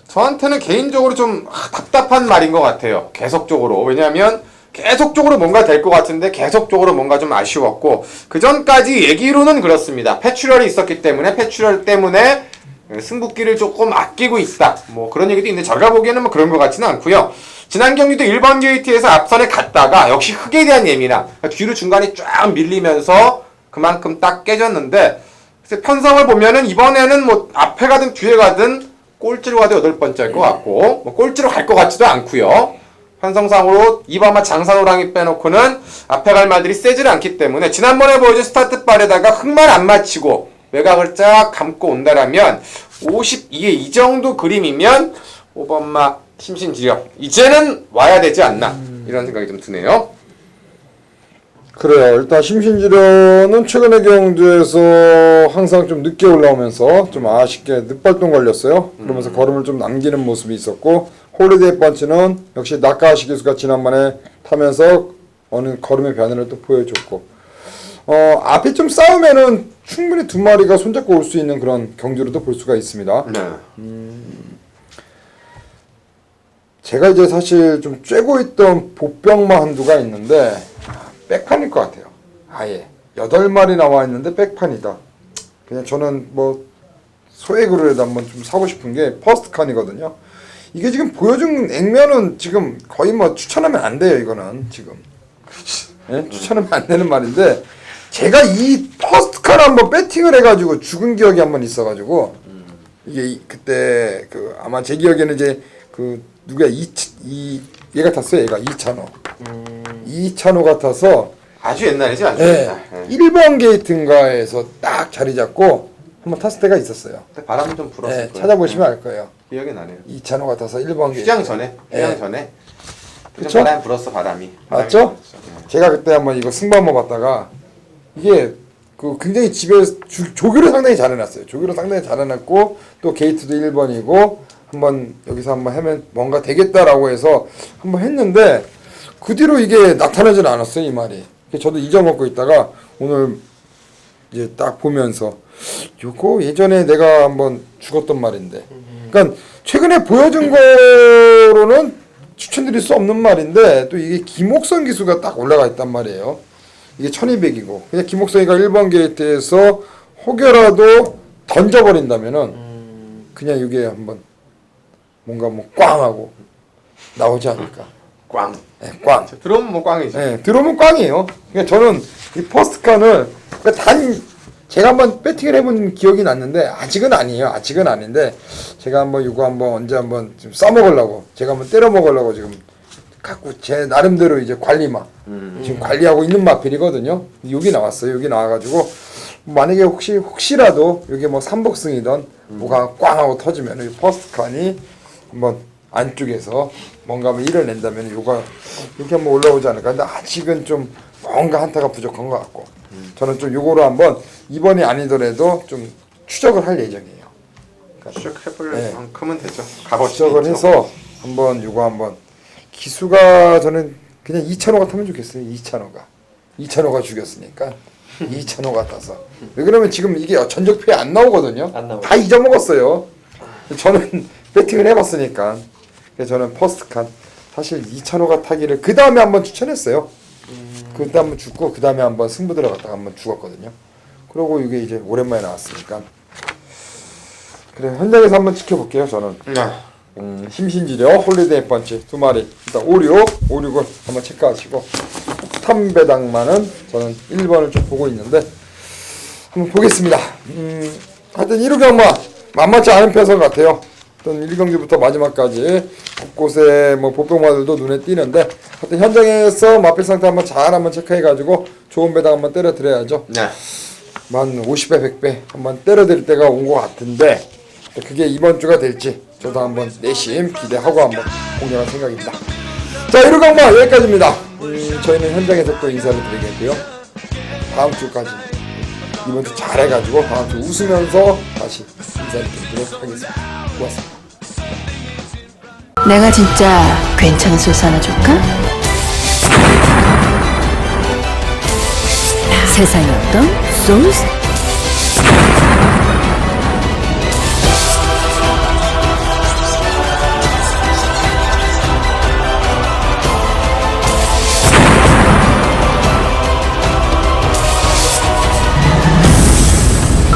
저한테는 개인적으로 좀 답답한 말인 것 같아요. 계속적으로. 왜냐하면 계속적으로 뭔가 될 것 같은데 계속적으로 뭔가 좀 아쉬웠고 그 전까지 얘기로는 그렇습니다. 패출혈이 있었기 때문에 패출혈 때문에 승부기를 조금 아끼고 있다. 뭐 그런 얘기도 있는데 제가 보기에는 뭐 그런 것 같지는 않고요. 지난 경기도 1번 게이트에서 앞선에 갔다가 역시 흙에 대한 예민함 뒤로 중간에 쫙 밀리면서 그만큼 딱 깨졌는데 편성을 보면은 이번에는 뭐 앞에 가든 뒤에 가든 꼴찌로 가도 8번째일 것 같고 뭐 꼴찌로 갈 것 같지도 않고요. 편성상으로 2번마 장산호랑이 빼놓고는 앞에 갈 말들이 세질 않기 때문에 지난번에 보여준 스타트 발에다가 흙만 안 맞히고 외곽을 쫙 감고 온다라면 52에 이 정도 그림이면 5번마 심신지력 이제는 와야 되지 않나 이런 생각이 좀 드네요. 그래요. 일단 심신지려는 최근의 경주에서 항상 좀 늦게 올라오면서 좀 아쉽게 늦발동 걸렸어요. 그러면서 걸음을 좀 남기는 모습이 있었고 홀리데이 펀치는 역시 나카하시 기수가 지난번에 타면서 어느 걸음의 변화를 또 보여줬고 앞에 좀 싸우면은 충분히 두 마리가 손잡고 올 수 있는 그런 경주로도 볼 수가 있습니다. 네. 제가 이제 사실 좀 쬐고 있던 보병마 한두가 있는데 백판일 것 같아요. 아예 8마리 나와 있는데 백판이다. 그냥 저는 뭐 소액으로라도 한번 좀 사고 싶은 게 퍼스트 칸이거든요. 이게 지금 보여준 액면은 지금 거의 뭐 추천하면 안 돼요. 이거는 지금 예? 추천하면 안 되는 말인데 제가 이 퍼스트 칸 한번 배팅을 해가지고 죽은 기억이 한번 있어가지고 이게 그때 그 아마 제 기억에는 이제 그 누가 얘가 탔어요. 얘가 이찬호가 타서 아주 옛날이지 아주 네, 옛날. 1번 게이트인가에서 딱 자리 잡고 한번 탔을 때가 있었어요. 그때 바람이 좀 불었을 네, 거예요. 찾아보시면 알 거예요. 기억이 나네요. 이찬호가 타서 1번 게이트. 휴장 전에. 네. 좀 그쵸? 바람이 불었어 바람이. 맞죠? 불었어. 네. 제가 그때 한번 이거 승부 한번 봤다가 이게 그 굉장히 집에 조교를 상당히 잘 해놨어요. 조교를 상당히 잘 해놨고 또 게이트도 1번이고 한번 여기서 한번 하면 뭔가 되겠다라고 해서 한번 했는데 그 뒤로 이게 나타나질 않았어요. 이 말이. 그래서 저도 잊어먹고 있다가 오늘 이제 딱 보면서 요거 예전에 내가 한번 죽었던 말인데 그러니까 최근에 보여준 거로는 추천드릴 수 없는 말인데 또 이게 김옥선 기수가 딱 올라가 있단 말이에요. 이게 1200이고 그냥 김옥선이가 1번 게이트에서 혹여라도 던져버린다면은 그냥 이게 한번 뭔가 뭐 꽝 하고 나오지 않을까. 꽝. 네, 꽝. 들어오면 뭐 꽝이죠. 네, 들어오면 꽝이에요. 그러니까 저는 이 퍼스트칸을 그러니까 제가 한번 배팅을 해본 기억이 났는데 아직은 아니에요. 아직은 아닌데 제가 한번 이거 한번 언제 한번 좀 써먹으려고 제가 한번 때려 먹으려고 지금 갖고 제 나름대로 이제 관리마 지금 관리하고 있는 마필이거든요. 여기 나왔어요. 여기 나와가지고 만약에 혹시라도 이게 뭐 삼복승이던 뭐가 꽝 하고 터지면 이 퍼스트칸이 한번 안쪽에서 뭔가 한번 일을 낸다면 요가 이렇게 한번 올라오지 않을까. 근데 아직은 좀 뭔가 한타가 부족한 것 같고 저는 좀 요거로 한번 이번이 아니더라도 좀 추적을 할 예정이에요. 추적해볼 네. 만큼은 되죠. 값어치 추적을 있죠. 해서 한번 요거 한번 기수가 저는 그냥 이찬호가 타면 좋겠어요. 이찬호가 죽였으니까 이찬호가 타서 왜 그러면 지금 이게 전적표에 안 나오거든요. 안 나오죠. 다 잊어먹었어요. 저는 배팅을 해봤으니까 그래서 저는 퍼스트칸 사실 이찬호가 타기를 그 다음에 한번 추천했어요. 그때 한번 죽고 그 다음에 한번 승부 들어갔다가 한번 죽었거든요. 그러고 이게 이제 오랜만에 나왔으니까 그래 현장에서 한번 지켜볼게요. 저는 네. 힘신지력 홀리데이 펀치 2마리 일단 56을 한번 체크하시고 폭탄 배당만은 저는 1번을 좀 보고 있는데 한번 보겠습니다. 하여튼 1호경마 만만치 않은 편성 같아요. 어떤 1경기부터 마지막까지 곳곳에 뭐 보병마들도 눈에 띄는데 하여튼 현장에서 마필 상태 한번 체크해가지고 좋은 배당 한번 때려 드려야죠. 네. 만 50배 100배 한번 때려 드릴 때가 온 것 같은데 그게 이번 주가 될지 저도 한번 내심 기대하고 한번 공략할 생각입니다. 자 1호경마 여기까지입니다. 저희는 현장에서 또 인사를 드리겠고요. 다음 주까지 이번 주 잘해가지고 다음 주 웃으면서 다시 인사를 드리도록 하겠습니다. 고맙습니다. 내가 진짜 괜찮은 소스 하나 줄까? 세상에 어떤 소스?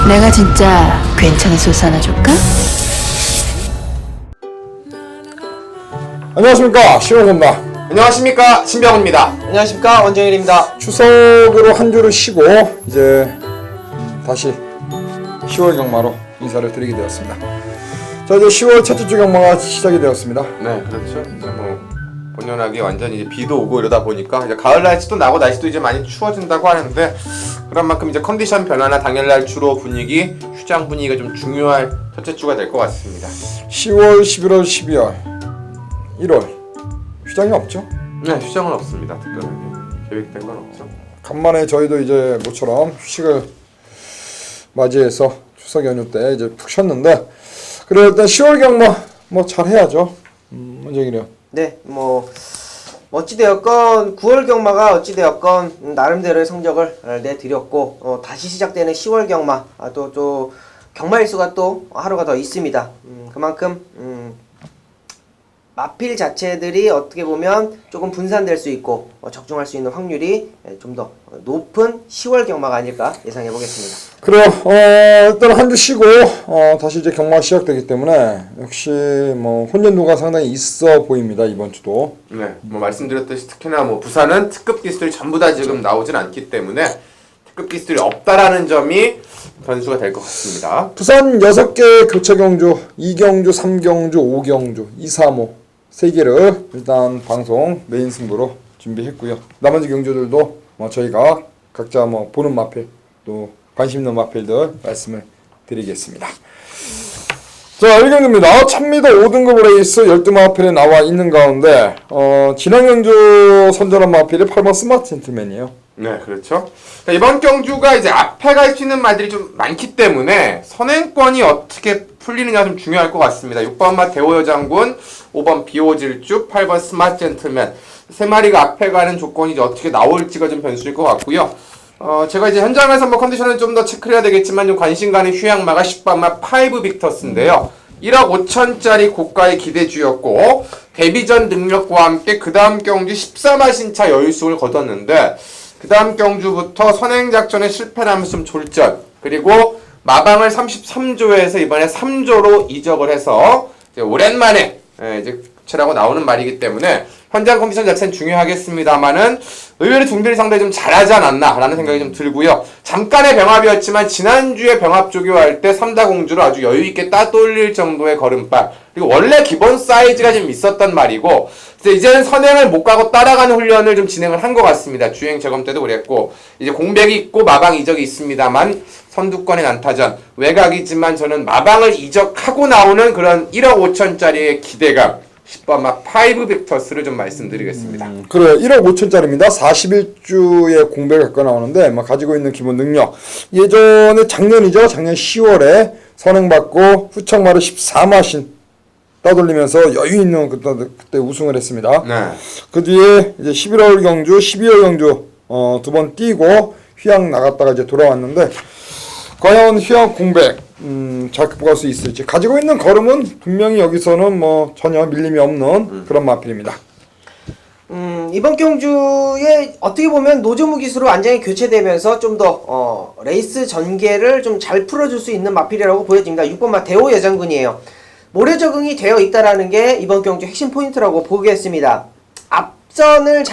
내가 진짜 괜찮은 소스 하나 줄까? 안녕하십니까 시원입니다. 안녕하십니까 신병훈입니다. 안녕하십니까 원정일입니다. 추석으로 한 주를 쉬고 이제 다시 10월 경마로 인사를 드리게 되었습니다. 자 이제 10월 첫째 주 경마가 시작이 되었습니다. 네, 그렇죠. 이제 뭐 본연하게 완전히 이제 비도 오고 이러다 보니까 이제 가을 날씨도 나고 날씨도 이제 많이 추워진다고 하는데 그런 만큼 이제 컨디션 변화나 당일날 주로 분위기, 휴장 분위기가 좀 중요할 첫째 주가 될 것 같습니다. 10월, 11월, 12월, 1월 휴장이 없죠? 네, 휴장은 없습니다. 특별하게 계획된 건 없죠. 간만에 저희도 이제 모처럼 휴식을 맞이해서 추석 연휴 때 이제 푹 쉬었는데 그래 일단 10월 경마 뭐 잘해야죠. 원정이요. 네, 뭐 어찌되었건 9월 경마가 어찌되었건 나름대로의 성적을 내드렸고 다시 시작되는 10월 경마 또 경마 일수가 또 하루가 더 있습니다. 그만큼 마필 자체들이 어떻게 보면 조금 분산될 수 있고 적중할 수 있는 확률이 좀 더 높은 10월 경마가 아닐까 예상해 보겠습니다. 그래요. 일단 한 주 쉬고 다시 이제 경마가 시작되기 때문에 역시 뭐 혼전도가 상당히 있어 보입니다 이번 주도. 네, 뭐 말씀드렸듯이 특히나 뭐 부산은 특급 기수들이 전부 다 지금 나오진 않기 때문에 특급 기수들이 없다라는 점이 변수가 될 것 같습니다. 부산 6개 교체 경주, 2경주, 3경주, 5경주, 2, 3호 3개를 일단 방송 메인 승부로 준비했고요. 나머지 경주들도 뭐 저희가 각자 뭐 보는 마필 또 관심 있는 마필들 말씀을 드리겠습니다. 자, 1경기입니다. 1000m 5등급 레이스 12마필에 나와 있는 가운데 지난 경주 선전한 마필이 8번 스마트 젠틀맨이에요. 네, 그렇죠. 자, 이번 경주가 이제 앞에 갈 수 있는 말들이 좀 많기 때문에 선행권이 어떻게 풀리느냐 좀 중요할 것 같습니다. 6번 마 대호여 장군, 5번 비오질주, 8번 스마트 젠틀맨 세 마리가 앞에 가는 조건이 이제 어떻게 나올지가 좀 변수일 것 같고요. 제가 이제 현장에서 뭐 컨디션을 좀 더 체크를 해야 되겠지만 좀 관심 가는 휴양마가 10번 마 5 빅터스인데요. 1억 5천짜리 고가의 기대주였고 데뷔전 능력과 함께 그 다음 경주 14마 신차 여유승을 거뒀는데 그 다음 경주부터 선행작전에 실패를 하면서 좀 졸전, 그리고 마방을 33조에서 이번에 3조로 이적을 해서 이제 오랜만에 이제 체라고 나오는 말이기 때문에 현장 컨디션 자체는 중요하겠습니다만은 의외로 둥들이 상당히 좀 잘하지 않았나라는 생각이 좀 들고요. 잠깐의 병합이었지만 지난주에 병합 조교할 때 3다 공주를 아주 여유있게 따돌릴 정도의 걸음발, 그리고 원래 기본 사이즈가 좀 있었단 말이고 이제는 선행을 못 가고 따라가는 훈련을 좀 진행을 한 것 같습니다. 주행 점검 때도 그랬고 이제 공백이 있고 마방 이적이 있습니다만 선두권의 난타전, 외곽이지만 저는 마방을 이적하고 나오는 그런 1억 5천짜리의 기대감, 10번 막 5 빅터스를 좀 말씀드리겠습니다. 그래, 1억 5천짜리입니다. 41주의 공백을 갖고 나오는데 가지고 있는 기본 능력, 예전에 작년이죠. 작년 10월에 선행받고 후청마를 14마신 따돌리면서 여유 있는 그때 우승을 했습니다. 네. 그 뒤에 이제 11월 경주, 12월 경주 두 번 뛰고 휴양 나갔다가 이제 돌아왔는데 과연 휴양 공백 잘 극복할 수 있을지, 가지고 있는 걸음은 분명히 여기서는 뭐 전혀 밀림이 없는 그런 마필입니다. 이번 경주에 어떻게 보면 노조무 기수로 완전히 교체되면서 좀 더 레이스 전개를 좀 잘 풀어줄 수 있는 마필이라고 보여집니다. 6번 마 대호 여장군이에요. 모래 적응이 되어 있다라는 게 이번 경주 핵심 포인트라고 보겠습니다. 앞선을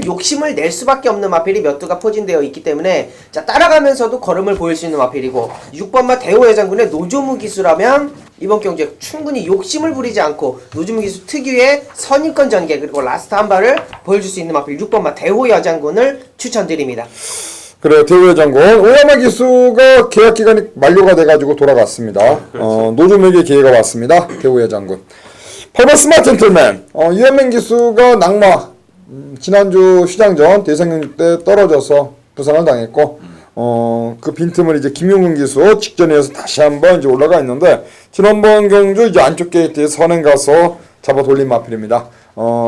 욕심을 낼 수밖에 없는 마필이 몇 두가 포진되어 있기 때문에 자, 따라가면서도 걸음을 보일 수 있는 마필이고 6번마 대호여 장군의 노조무 기수라면 이번 경주에 충분히 욕심을 부리지 않고 노조무 기수 특유의 선입권 전개 그리고 라스트 한 발을 보여줄 수 있는 마필 6번마 대호여 장군을 추천드립니다. 그래, 대우의 장군 오야마 기수가 계약 기간이 만료가 돼가지고 돌아갔습니다. 노조무에게 기회가 왔습니다. 대우의 장군. 8번 스마트 젠틀맨, 유현민 기수가 낙마, 지난주 휴장전 대상경주 때 떨어져서 부상을 당했고, 그 빈틈을 이제 김용근 기수 직전에서 다시 한번 이제 올라가 있는데, 지난번 경주 이제 안쪽 게이트에 선행 가서 잡아 돌린 마필입니다.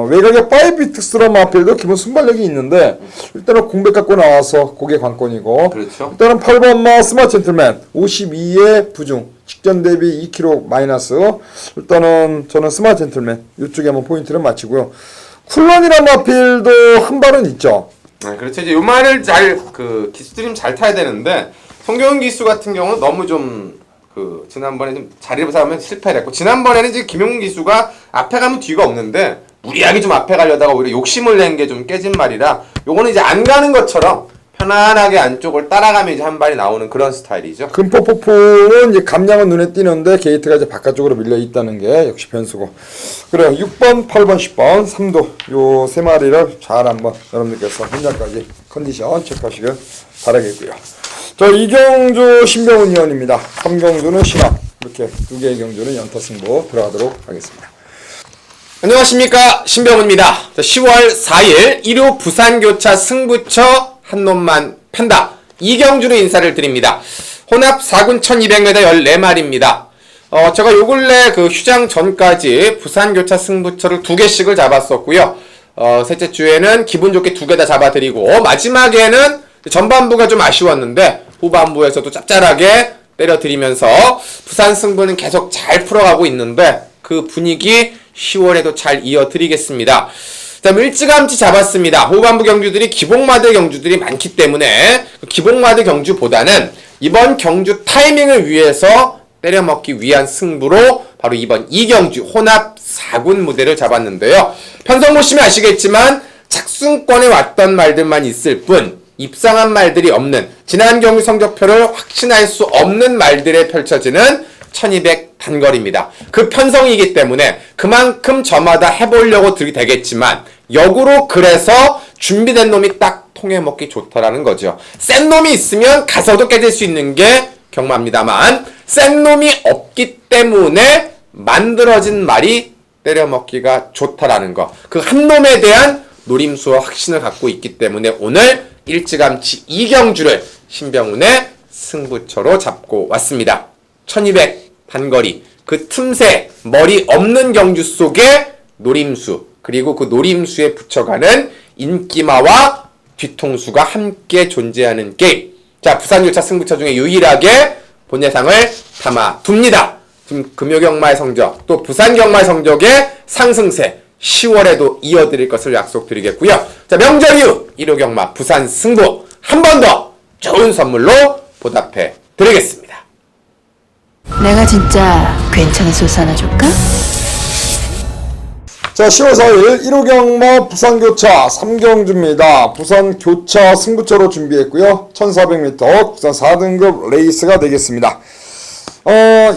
외곽에 5비특스런 마필도 기본 순발력이 있는데, 일단은 공백 갖고 나와서 고개 관건이고, 그렇죠. 일단은 8번마 스마트 젠틀맨, 52의 부중, 직전 대비 2kg 마이너스. 일단은 저는 스마트 젠틀맨 이쪽에 한번 포인트를 맞추고요. 쿨런이란 마필도 한 발은 있죠. 네, 그렇죠. 이제 요 말을 기수들이 좀 잘 타야 되는데 송경훈 기수 같은 경우는 너무 좀 지난번에 좀 자리를 잡으면 실패를 했고, 지난번에는 이제 김용훈 기수가 앞에 가면 뒤가 없는데 무리하게 좀 앞에 가려다가 오히려 욕심을 낸 게 좀 깨진 말이라, 요거는 이제 안 가는 것처럼 편안하게 안쪽을 따라가면 이제 한 발이 나오는 그런 스타일이죠. 금포폭풍은 이제 감량은 눈에 띄는데 게이트가 이제 바깥쪽으로 밀려 있다는 게 역시 변수고. 그래요. 6번, 8번, 10번, 3도 요 세 마리를 잘 한번 여러분들께서 현장까지 컨디션 체크하시길 바라겠고요. 자, 2경주 신병훈 위원입니다. 3경주는 신학, 이렇게 두 개의 경주는 연타 승부 들어가도록 하겠습니다. 안녕하십니까, 신병훈입니다. 10월 4일 1호 부산교차 승부처 한 놈만 판다, 이경주로 인사를 드립니다. 혼합 4군 1200m 14마리입니다. 제가 요 근래 휴장 전까지 부산교차 승부처를 2개씩을 잡았었고요. 셋째 주에는 기분 좋게 2개 다 잡아드리고, 마지막에는 전반부가 좀 아쉬웠는데 후반부에서도 짭짤하게 때려드리면서 부산 승부는 계속 잘 풀어가고 있는데 그 분위기 10월에도 잘 이어드리겠습니다. 자, 일찌감치 잡았습니다. 후반부 경주들이 기복마드 경주들이 많기 때문에 기복마드 경주보다는 이번 경주 타이밍을 위해서 때려먹기 위한 승부로 바로 이번 2경주 혼합 4군 무대를 잡았는데요. 편성 보시면 아시겠지만 착순권에 왔던 말들만 있을 뿐 입상한 말들이 없는, 지난 경주 성적표를 확신할 수 없는 말들에 펼쳐지는 1200 단거리입니다. 그 편성이기 때문에 그만큼 저마다 해보려고 들이대겠지만 역으로 그래서 준비된 놈이 딱 통해 먹기 좋다라는 거죠. 센 놈이 있으면 가서도 깨질 수 있는 게 경마입니다만 센 놈이 없기 때문에 만들어진 말이 때려먹기가 좋다라는 거. 그 한 놈에 대한 노림수와 확신을 갖고 있기 때문에 오늘 일찌감치 이경주를 신병훈의 승부처로 잡고 왔습니다. 1200 단거리 그 틈새 머리 없는 경주 속에 노림수 그리고 그 노림수에 붙여가는 인기마와 뒤통수가 함께 존재하는 게임. 자, 부산교차 승부처 중에 유일하게 본예상을 담아둡니다. 지금 금요경마의 성적 또 부산경마의 성적의 상승세 10월에도 이어드릴 것을 약속드리겠고요. 자, 명절 이후 1호 경마 부산 승부 한 번 더 좋은 선물로 보답해 드리겠습니다. 내가 진짜 괜찮은 소스 하나 줄까? 자, 10월 4일 1호 경마 부산교차 3경주입니다. 부산교차 승부처로 준비했고요. 1400m 부산 4등급 레이스가 되겠습니다.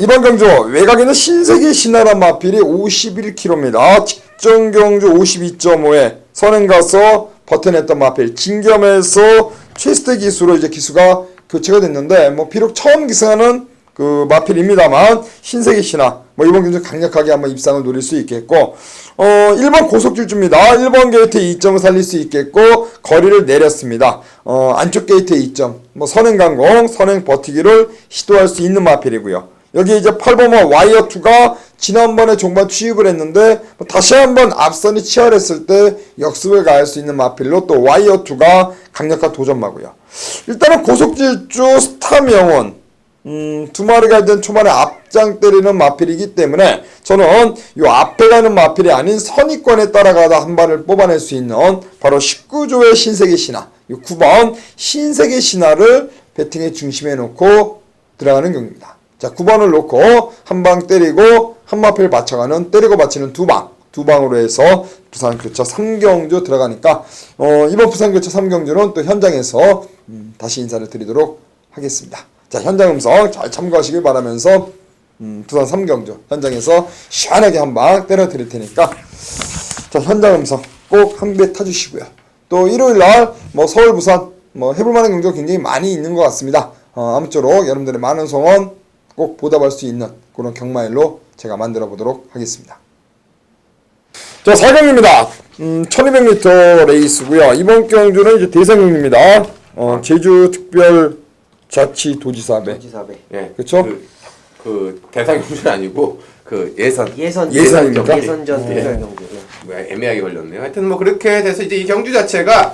이번 경주 외곽에는 신세계 신나란 마필이 51km입니다. 직전 경주 52.5에 선행 가서 버텨냈던 마필 진겸에서 최스트 기수로 이제 기수가 교체가 됐는데 뭐 비록 처음 기승하는 그 마필입니다만 신세계 신화 뭐 이번 경주 강력하게 한번 입상을 노릴 수 있겠고 1번 고속질주입니다. 1번 게이트 2점을 살릴 수 있겠고 거리를 내렸습니다. 안쪽 게이트 2점 뭐 선행 강공 선행 버티기를 시도할 수 있는 마필이고요. 여기 이제 8번마 와이어2가 지난번에 종반 취입을 했는데 다시 한번 앞선이 치열했을 때 역습을 가할 수 있는 마필로 또 와이어2가 강력한 도전마고요. 일단은 고속질주 스타명원 두 마리가 된 초반에 앞장 때리는 마필이기 때문에 저는 이 앞에 가는 마필이 아닌 선입권에 따라가다 한 발을 뽑아낼 수 있는 바로 19조의 신세계 신화 9번 신세계 신화를 배팅의 중심에 놓고 들어가는 경기입니다. 자, 9번을 놓고 한 방 때리고 한 마필 맞춰가는 때리고 맞히는 두 방으로 해서 부산교차 3경주 들어가니까 이번 부산교차 3경주는 또 현장에서 다시 인사를 드리도록 하겠습니다. 자, 현장 음성 잘 참고하시길 바라면서 부산 3경주 현장에서 시원하게 한 방 때려 드릴 테니까 자, 현장 음성 꼭 한 배 타주시고요. 또 일요일날 뭐 서울 부산 뭐 해볼 만한 경주가 굉장히 많이 있는 것 같습니다. 아무쪼록 여러분들의 많은 성원 꼭 보답할 수 있는 그런 경마일로 제가 만들어 보도록 하겠습니다. 자, 4경기입니다. 1200m 레이스고요. 이번 경주는 이제 대상경기입니다. 제주 특별 자치도지사배. 예. 그쵸? 그 대상 경주는 아니고 그 예선입니까? 예선전 네. 대선 경주. 애매하게 걸렸네요. 하여튼 뭐 그렇게 돼서 이제 이 경주 자체가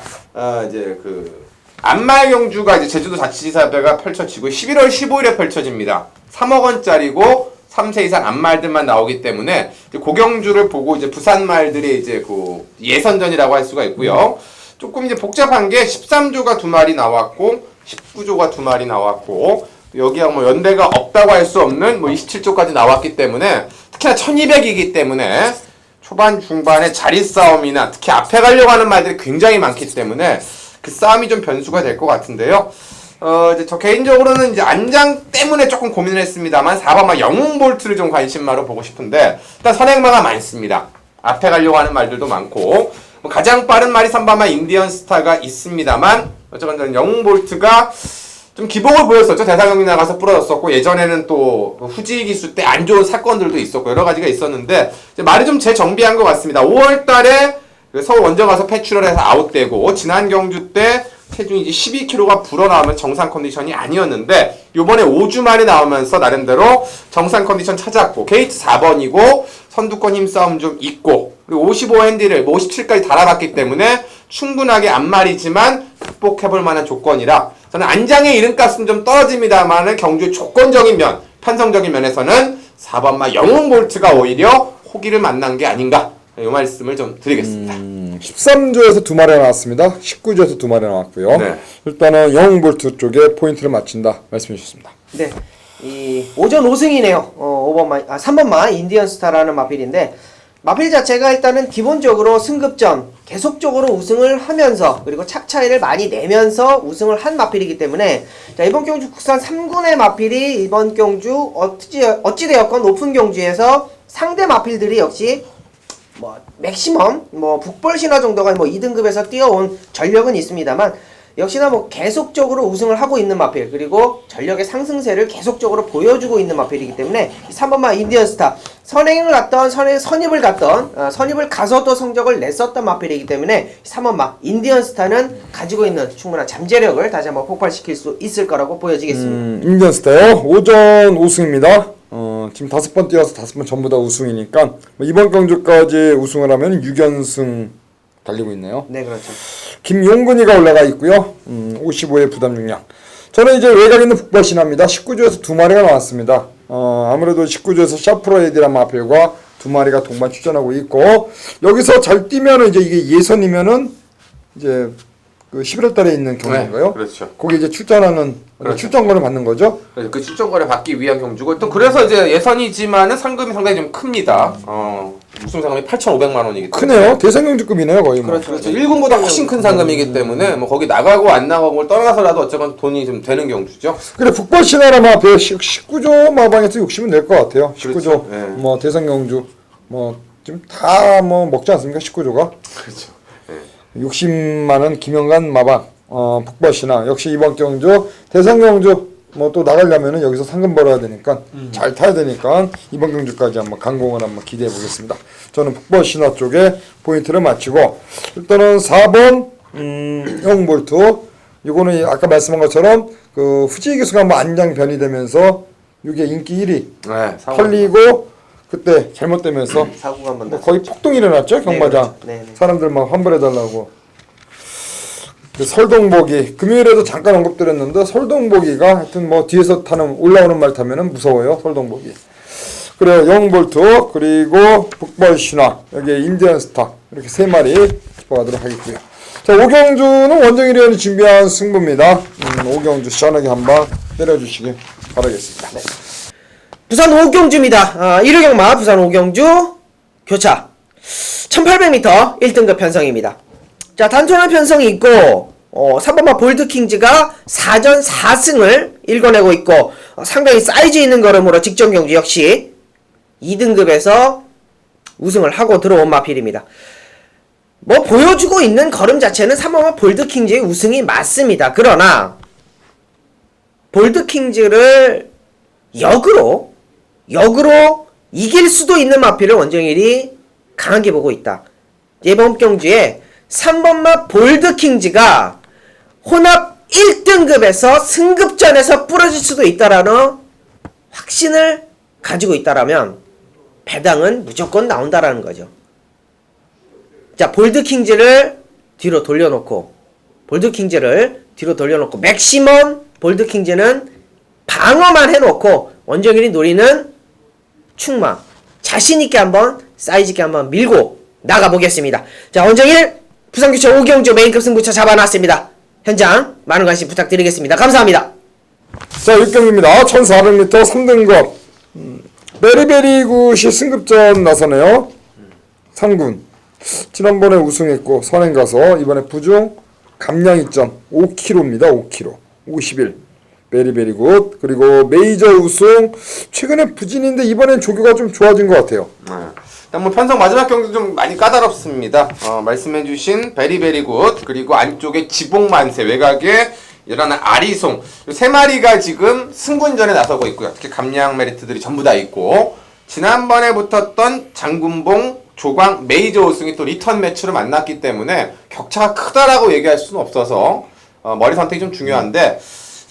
이제 그 안말 경주가 이제 제주도 자치지사배가 펼쳐지고 11월 15일에 펼쳐집니다. 3억 원짜리고 3세 이상 안말들만 나오기 때문에 이제 고경주를 보고 이제 부산 말들이 이제 그 예선전이라고 할 수가 있고요. 조금 이제 복잡한 게 13조가 2마리 나왔고 19조가 2마리 나왔고 여기가 뭐 연대가 없다고 할 수 없는 뭐 27조까지 나왔기 때문에 특히나 1200이기 때문에 초반 중반에 자리 싸움이나 특히 앞에 가려고 하는 말들이 굉장히 많기 때문에 그 싸움이 좀 변수가 될 것 같은데요. 이제 저 개인적으로는 이제 안장 때문에 조금 고민을 했습니다만 4번마 영웅볼트를 좀 관심마로 보고 싶은데 일단 선행마가 많습니다. 앞에 가려고 하는 말들도 많고 뭐 가장 빠른 말이 3번마 인디언 스타가 있습니다만 어쨌든 저는 영웅볼트가 좀 기복을 보였었죠. 대상경기 나가서 부러졌었고 예전에는 또 후지 기수 때 안 좋은 사건들도 있었고 여러 가지가 있었는데 이제 말이 좀 재정비한 것 같습니다. 5월달에 서울 원정 가서 패출을 해서 아웃되고 지난 경주 때 체중이 이제 12kg가 불어나오면 정상 컨디션이 아니었는데 요번에 5주 만에 나오면서 나름대로 정상 컨디션 찾았고 게이트 4번이고 선두권 힘싸움 좀 있고 그리고 55 핸디를 뭐 57까지 달아봤기 때문에 충분하게 앞말이지만 극복해볼 만한 조건이라 저는 안장의 이름값은 좀 떨어집니다만은 경주의 조건적인 면, 편성적인 면에서는 4번마 영웅볼트가 오히려 호기를 만난 게 아닌가 이 말씀을 좀 드리겠습니다. 13조에서 2마리 나왔습니다. 19조에서 2마리 나왔고요. 네. 일단은 영웅볼트 쪽에 포인트를 맞춘다 말씀해 주셨습니다. 네. 이 오전 5승이네요. 3번마 인디언 스타라는 마필인데 마필 자체가 일단은 기본적으로 승급전 계속적으로 우승을 하면서 그리고 착 차이를 많이 내면서 우승을 한 마필이기 때문에 자, 이번 경주 국산 3군의 마필이 이번 경주 어찌되었건 오픈 경주에서 상대 마필들이 역시 뭐 맥시멈 뭐 북벌 신화 정도가 뭐 2등급에서 뛰어온 전력은 있습니다만 역시나 뭐 계속적으로 우승을 하고 있는 마필, 그리고 전력의 상승세를 계속적으로 보여주고 있는 마필이기 때문에 3번마 인디언스타, 선행을 갔던 선입을 갔던 선입을 가서도 성적을 냈었던 마필이기 때문에 3번마 인디언스타는 가지고 있는 충분한 잠재력을 다시 한번 폭발시킬 수 있을 거라고 보여지겠습니다. 인디언스타요. 오전 우승입니다. 지금 5번 뛰어서 5번 전부 다 우승이니까 이번 경주까지 우승을 하면 6연승 달리고 있네요. 네, 그렇죠. 김용근이가 올라가 있고요. 55의 부담 중량. 저는 이제 외곽 있는 북바신화입니다. 19주에서 2마리가 나왔습니다. 아무래도 19주에서 샤프로에디란 마필과 2마리가 동반 출전하고 있고, 여기서 잘 뛰면은 이제 이게 예선이면은 이제 그 11월 달에 있는 경기인가요? 네, 그렇죠. 거기 이제 출전하는 그렇죠. 출전권을 받는 거죠. 그래서 그 출전권을 받기 위한 경주고, 또 그래서 이제 예선이지만은 상금이 상당히 좀 큽니다. 우승 상금이 8,500만 원이기 때문에. 크네요. 대상경주급이네요, 거의. 뭐. 그렇죠. 1군보다 훨씬 큰 상금이기 때문에 뭐 거기 나가고 안 나가고를 떠나서라도 어쨌건 돈이 좀 되는 경주죠. 그래 북바신화라 마필 19조 마방에서 욕심은 낼 것 같아요. 19조 그렇죠. 네. 뭐 대상경주 뭐 지금 다 뭐 먹지 않습니까? 19조가. 그렇죠. 60만원 김영관 마방 북바신화 역시 이번 경주 대상경주 뭐 또 나가려면은 여기서 상금 벌어야 되니까 잘 타야 되니까 이번 경주까지 한번 강공을 한번 기대해 보겠습니다. 저는 북바신화 쪽에 포인트를 맞추고 일단은 4번 영볼트 이거는 아까 말씀한 것처럼 그 후지희 교수가 뭐 안장 변이되면서 이게 인기 1위 네, 털리고 그때 잘못되면서 사고가 한번 뭐 거의 폭동이 일어났죠 경마장. 네, 그렇죠. 사람들 막 환불해달라고. 설동보기 금요일에도 잠깐 언급드렸는데 설동보기가 하여튼 뭐 뒤에서 타는 올라오는 말 타면은 무서워요. 설동보기. 그래요. 영볼트 그리고 북벌신화 여기 인디언스타 이렇게 3마리 짚어가도록 하겠고요. 자 오경주는 원정일위 원이 준비한 승부입니다. 오경주 시원하게 한방 때려주시기 바라겠습니다. 네. 부산 오경주입니다. 1호 경마 부산 오경주 교차 1800m 1등급 편성입니다. 자 단순한 편성이 있고 3번마 볼드킹즈가 4전 4승을 일궈내고 있고 상당히 사이즈 있는 걸음으로 직전 경주 역시 2등급에서 우승을 하고 들어온 마필입니다. 뭐 보여주고 있는 걸음 자체는 3번마 볼드킹즈의 우승이 맞습니다. 그러나 볼드킹즈를 역으로 이길 수도 있는 마필을 원정일이 강하게 보고 있다. 이번 경주에 3번마 볼드킹즈가 혼합 1등급에서 승급전에서 부러질 수도 있다라는 확신을 가지고 있다라면 배당은 무조건 나온다라는 거죠. 자, 볼드킹즈를 뒤로 돌려놓고 맥시멈 볼드킹즈는 방어만 해놓고 원정일이 노리는 충마 자신있게 한번 사이즈있게 한번 밀고 나가보겠습니다. 자 원정일 부산교차 오경주 메인급 승부처 잡아놨습니다. 현장 많은 관심 부탁드리겠습니다. 감사합니다. 자 6경기입니다. 1400m 3등급 베리베리굿이 승급전 나서네요. 상군 지난번에 우승했고 선행 가서 이번에 부중 감량이점 5kg입니다. 5kg 51 베리베리굿 그리고 메이저 우승 최근에 부진인데 이번엔 조교가 좀 좋아진 것 같아요. 일단 뭐 편성 마지막 경기도 좀 많이 까다롭습니다. 말씀해주신 베리베리굿 그리고 안쪽에 지봉만세 외곽에 일어나는 아리송 3마리가 지금 승군전에 나서고 있고요. 특히 감량 메리트들이 전부 다 있고 지난번에 붙었던 장군봉 조광 메이저 우승이 또 리턴 매치로 만났기 때문에 격차가 크다라고 얘기할 수는 없어서 머리 선택이 좀 중요한데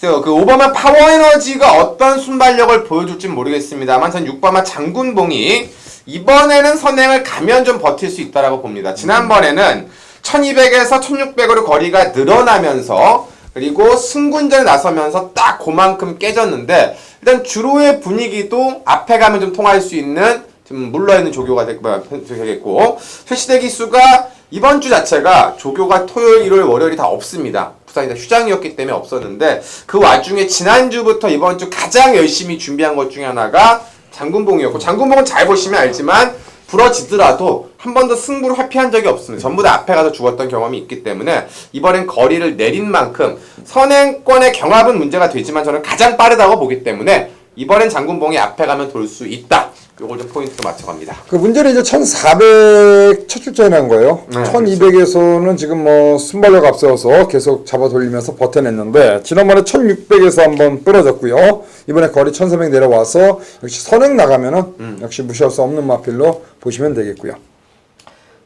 그 5번마 파워에너지가 어떤 순발력을 보여줄지 모르겠습니다만 전 6번마 장군봉이 이번에는 선행을 가면 좀 버틸 수 있다라고 봅니다. 지난번에는 1200에서 1600으로 거리가 늘어나면서 그리고 승군전에 나서면서 딱 그만큼 깨졌는데 일단 주로의 분위기도 앞에 가면 좀 통할 수 있는 좀 물러있는 조교가 되겠고 최시대 기수가 이번 주 자체가 조교가 토요일, 일요일, 월요일이 다 없습니다. 부산이 다 휴장이었기 때문에 없었는데 그 와중에 지난주부터 이번 주 가장 열심히 준비한 것 중에 하나가 장군봉이었고 장군봉은 잘 보시면 알지만 부러지더라도 한 번도 승부를 회피한 적이 없습니다. 전부 다 앞에 가서 죽었던 경험이 있기 때문에 이번엔 거리를 내린 만큼 선행권의 경합은 문제가 되지만 저는 가장 빠르다고 보기 때문에 이번엔 장군봉이 앞에 가면 돌 수 있다. 요걸 좀 포인트 맞춰갑니다. 그 문제는 이제 1400 첫 출전이 난 거예요. 네, 1200에서는 지금 뭐 순발력 앞세워서 계속 잡아 돌리면서 버텨냈는데 지난번에 1600에서 한번 부러졌고요. 이번에 거리 1300 내려와서 역시 선행 나가면은 역시 무시할 수 없는 마필로 보시면 되겠고요.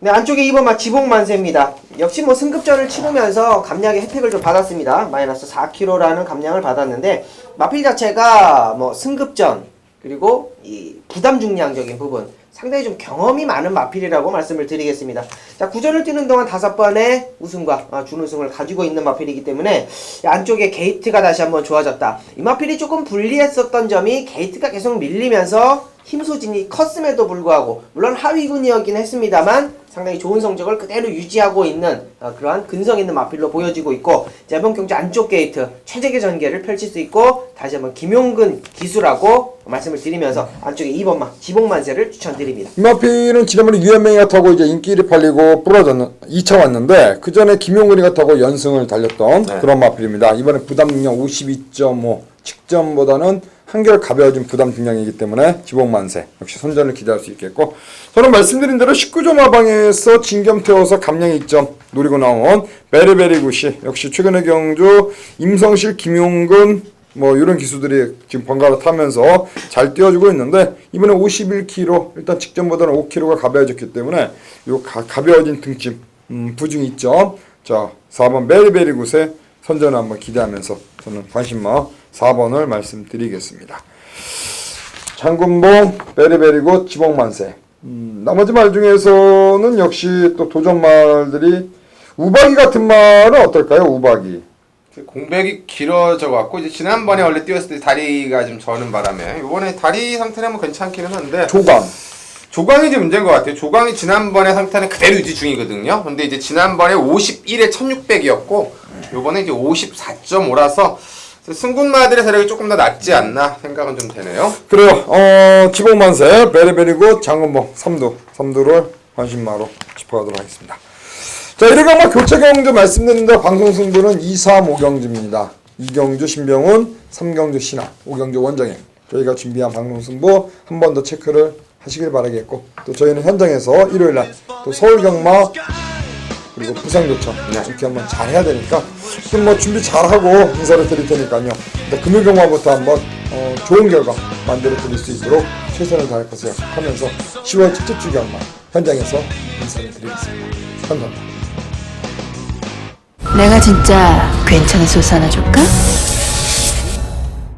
네, 안쪽에 2번 마 지봉만세입니다. 역시 뭐 승급전을 치르면서 감량의 혜택을 좀 받았습니다. 마이너스 4kg라는 감량을 받았는데 마필 자체가 뭐 승급전 그리고 이 부담 중량적인 부분 상당히 좀 경험이 많은 마필이라고 말씀을 드리겠습니다. 자, 구전을 뛰는 동안 5번의 우승과 준우승을 가지고 있는 마필이기 때문에 안쪽에 게이트가 다시 한번 좋아졌다. 이 마필이 조금 불리했었던 점이 게이트가 계속 밀리면서 힘 소진이 컸음에도 불구하고 물론 하위군이었긴 했습니다만 상당히 좋은 성적을 그대로 유지하고 있는 그러한 근성 있는 마필로 보여지고 있고 이번 경주 안쪽 게이트 최적의 전개를 펼칠 수 있고 다시 한번 김용근 기수라고 말씀을 드리면서 안쪽에 2번마 지봉만세를 추천드립니다. 이 마필은 지난번에 유현명이가 타고 이제 인기를 팔리고 부러졌는 2차 왔는데 그 전에 김용근이가 타고 연승을 달렸던 그런 마필입니다. 이번에 부담 능력 52.5 직전보다는 한결 가벼워진 부담 중량이기 때문에 지봉만세 역시 선전을 기대할 수 있겠고 저는 말씀드린 대로 19점 하방에서 진겸 태워서 감량 2점 노리고 나온 베리베리굿이 역시 최근의 경주 임성실, 김용근 뭐 이런 기수들이 지금 번갈아 타면서 잘 뛰어주고 있는데 이번에 51kg 일단 직전보다는 5kg가 가벼워졌기 때문에 요 가벼워진 등짐 부중 2점 자 4번 베리베리굿의 선전을 한번 기대하면서 저는 관심마 4번을 말씀드리겠습니다. 장군봉, 베리베리굿, 지봉만세. 나머지 말 중에서는 역시 또 도전말들이 우박이 같은 말은 어떨까요? 우박이. 공백이 길어져 갖고 이제 지난번에 원래 뛰었을 때 다리가 좀 저는 바람에 이번에 다리 상태는 뭐 괜찮기는 한데 조광이 이제 문제인 것 같아요. 조광이 지난번에 상태는 그대로 유지 중이거든요. 근데 이제 지난번에 51에 1600이었고 요번에 이제 54.5라서 승군마들의 세력이 조금 더 낫지 않나 생각은 좀 되네요. 그래요. 지봉만세, 베리베리굿, 장군봉 3두를 관심마로 짚어가도록 하겠습니다. 자, 이렇게 아마 교체 경주 말씀드렸는데 방송 승부는 2, 3, 5경주입니다. 2경주 신병훈, 3경주 신하, 5경주 원정현. 저희가 준비한 방송 승부 한 번 더 체크를 하시길 바라겠고 또 저희는 현장에서 일요일날 또 서울 경마 그리고 부산 교청 이렇게 한번 잘 해야 되니까 좀 뭐 준비 잘하고 인사를 드릴 테니까요. 금요 경마부터 한번 좋은 결과 만들어 드릴 수 있도록 최선을 다할 것을 약속하면서 10월 직접주 경마 현장에서 인사를 드리겠습니다. 감사합니다. 내가 진짜 괜찮은 소스 하나 줄까?